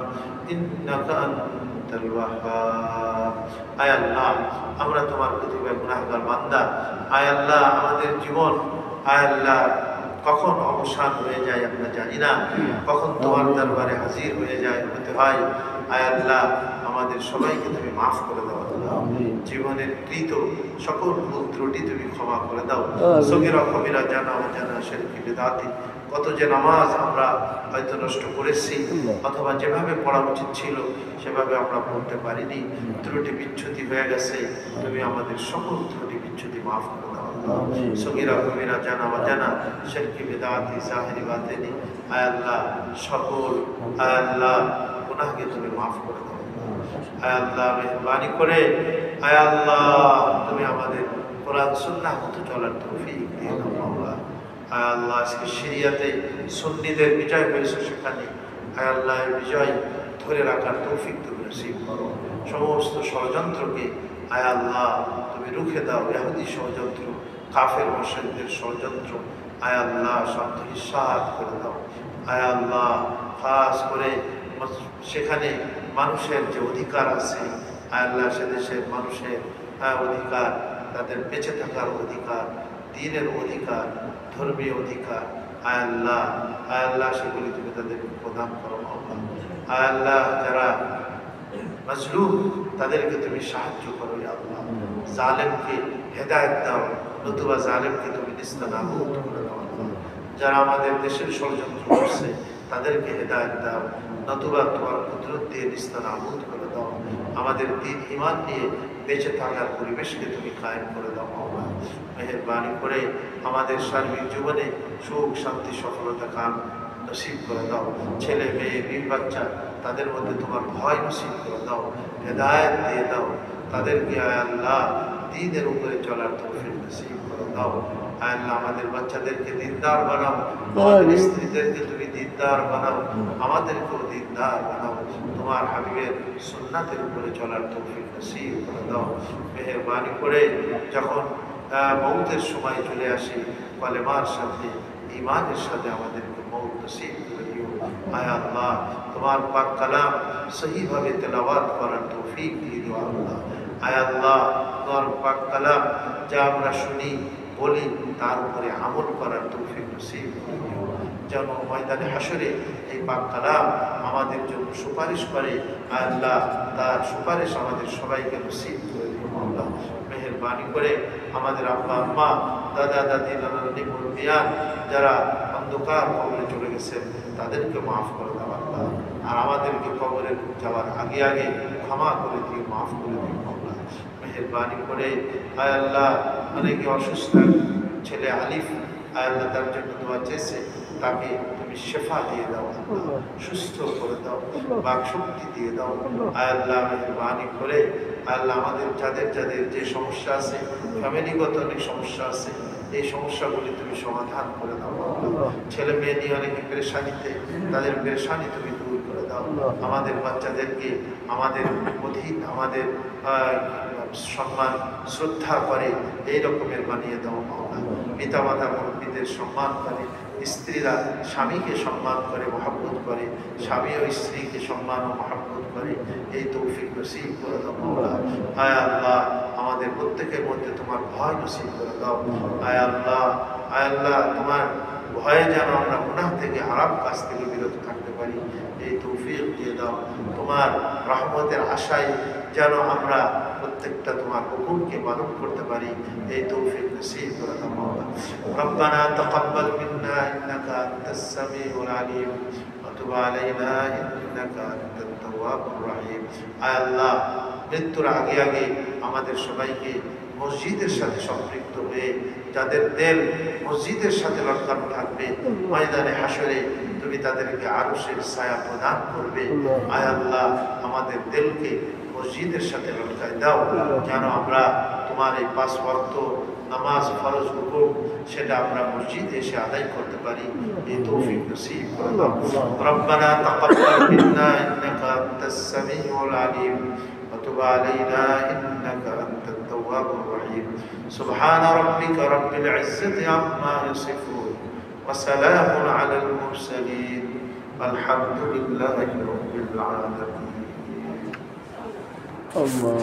إنك أنت الوهاب. আয় আল্লাহ, আমরা তোমার প্রতিভায় গুনাহগার বান্দা। আয় আল্লাহ, আমাদের জীবন আয় আল্লাহ কখন অবসান হয়ে যায় আমরা জানি না, কখন তোমার দরবারে হাজির হয়ে যায় হতে হয়। আয় আল্লাহ, আমাদের সবাইকে তুমি মাফ করে দাও। জীবনের কৃত সকল ভুল ত্রুটি তুমি ক্ষমা করে দাও। সগীরা কবিরা জানা অজানা শিরকি বিদআতি কত যে নামাজ আমরা হয়তো নষ্ট করেছি, অথবা যেভাবে পড়া উচিত ছিল সেভাবে আমরা পড়তে পারিনি, ত্রুটি বিচ্যুতি হয়ে গেছে। তুমি আমাদের সকল ত্রুটি বিচ্যুতি মাফ করে দাও। সগীরা কবিরা জানা অজানা শিরকি বিদআতি জাহিরি বাতিনি আয় আল্লাহ সকল আয় আল্লাহ গুনাহকে তুমি মাফ করে দাও। আয় আল্লাহ মেহেরবানি করে আয় আল্লাহ তুমি আমাদের কোরআন সুন্নাহ মতো চলার তৌফিক দিয়ে দাও মাওলা। আয় আল্লাহ আজকে সিরিয়াতে সুন্নিদের বিজয় হয়েছে, সেখানে আয় আল্লাহ বিজয় ধরে রাখার তৌফিক তুমি নসিব করো। সমস্ত ষড়যন্ত্রকে আয় আল্লাহ তুমি রুখে দাও। ইহুদি ষড়যন্ত্র, কাফের মুশরিকদের ষড়যন্ত্র আয় আল্লাহ সব ধূলিসাৎ করে দাও। আয় আল্লাহ খাস করে সেখানে মানুষের যে অধিকার আছে আয় আল্লাহ, সে দেশের মানুষের অধিকার, তাদের বেঁচে থাকার অধিকার, দ্বীনের অধিকার, ধর্মীয় অধিকার আয় আল্লাহ সেগুলি তুমি তাদের প্রদান করো। আয় আল্লাহ যারা মাজলুম তাদেরকে তুমি সাহায্য করো। আল্লাহ জালেমকে হেদায়েত দাও, নতুবা জালেমকে তুমি নিস্তানাবুদ করে দাও। যারা আমাদের দেশের ষড়যন্ত্র করছে তাদেরকে হেদায়েত দাও, নতুবা তোমার কুদরত দিয়ে নিস্তানাবুদ করে দাও। আমাদের দ্বীন ঈমান নিয়ে বেঁচে থাকার পরিবেশকে তুমি কায়েম করে দাও। মেহেরবানি করে আমাদের সার্বিক জীবনে সুখ শান্তি সফলতা কাম নসিব করে দাও। ছেলে মেয়ে বীর বাচ্চা তাদের মধ্যে তোমার ভয় নসিব করে দাও, হেদায়েত দিয়ে দাও তাদেরকে। আয় আল্লাহ দ্বীনের উপরে চলার তৌফিক নসিব করে দাও। আয় আল্লাহ আমাদের বাচ্চাদেরকে দিনদার বানাও, আমাদের স্ত্রীদেরকে তুমি দিনদার বানাও, আমাদেরকেও দিনদার বানাও। তোমার হাবিবের সুন্নাতের উপরে চলার তৌফিক নসিব করে দাও। মেহেরবানি করে যখন মৌতের সময় চলে আসে কলেমার সাথে ঈমানের সাথে আমাদেরকে মৌত নসিব করে দিও। আয় আল্লাহ তোমার পাক কালাম সহিভাবে তেলাওয়াত করার তৌফিক দিয়ে দিও আল্লাহ। আয় আল্লাহ তোমার পাক কালাম যা আমরা শুনি বলি তার উপরে আমল করার তৌফিক নসিব করে দিও। যেন ময়দানে হাসরে এই পাক কালাম আমাদের জন্য সুপারিশ করে। আয় আল্লাহ তার সুপারিশ আমাদের সবাইকে নসিব করে দিও আল্লাহ। মেহেরবানি করে আমাদের আব্বা আম্মা দাদা দাদি নানা নানি মুরব্বিয়ান যারা অন্ধকার কবরে চলে গেছেন তাদেরকে মাফ করে দাও আল্লাহ। আর আমাদেরকে কবরে যাওয়ার আগে আগে ক্ষমা করে দিও, মাফ করে দিও আল্লাহ। মেহেরবানি করে আয় আল্লাহ অনেকে অসুস্থ ছেলে আলিফ আয় আল্লাহ তার জন্য দোয়া চেয়েছে, তাকে তুমি শেফা দিয়ে দাও আল্লাহ, সুস্থ করে দাও, বাক শক্তি দিয়ে দাও আয় আল্লাহ। মেহেরবানি করে আয় আল্লাহ আমাদের যাদের যাদের যে সমস্যা আছে, ফ্যামিলিগত অনেক সমস্যা আছে, এই সমস্যাগুলি তুমি সমাধান করে দাও আল্লাহ। ছেলে মেয়ে নিয়ে অনেকে পেরেশানিতে, তাদের পেরেশানি তুমি দূর করে দাও। আমাদের বাচ্চাদেরকে আমাদের অধীন, আমাদের সম্মান শ্রদ্ধা করে এই রকমের বানিয়ে দাও মাওলা। পিতা মাতা মুরব্বীদের সম্মান করে, স্ত্রীরা স্বামীকে সম্মান করে মহব্বত করে, স্বামী ও স্ত্রীকে সম্মান ও মহব্বত করে, এই তৌফিক নসিব করে দাও মাওলা। আয় আল্লাহ আমাদের প্রত্যেকের মধ্যে তোমার ভয় নসিব করে দাও। আয় আল্লাহ, আয় আল্লাহ তোমার ভয়ে যেন আমরা গুনাহ থেকে, হারাম কাজ থেকে বিরত থাকতে পারি, এই তৌফিক দিয়ে দাও। তোমার রহমতের আশায় যেন আমরা প্রত্যেকটা তোমার হুকুমকে পালন করতে পারি, এই তৌফিক নসিব করে দাও মাওলা। রব্বানা তাকাব্বাল মিন্না ইন্নাকা আনতাস সামিউল আলিম ওয়া তুব আলাইনা ইন্নাকা আনতাত তাওয়াবুর রহিম। আয় আল্লাহ মৃত্যুর আগে আগে আমাদের সবাইকে মসজিদের সাথে সম্পৃক্ত হয়ে যাদের দিল মসজিদের সাথে লটকানো থাকবে, ময়দানে হাসরে তুমি তাদেরকে আরশের ছায়া প্রদান করবে। আয় আল্লাহ আমাদের দিলকে মসজিদের সাথে লটকায় দাও, যেন আমরা তোমার এই 5 ওয়াক্ত নামাজ ফরজ হুকুম সেটা আমরা মসজিদে এসে আদায় করতে পারি, এই তৌফিক নসিব করে দাও। রব্বানা তাকাব্বাল মিন্না ইন্নাকা আনতাস সামিউল আলিম ওয়া তুব আলাইনা ইন্নাকা আনতাত তাওয়াবুর রহিম। সুবহানা রাব্বিকা রাব্বিল ইজ্জাতি আম্মা ইয়াসিফুন ওয়া সালামুন আলাল মুরসালিন আলহামদুলিল্লাহি রাব্বিল আলামিন। আল্লাহ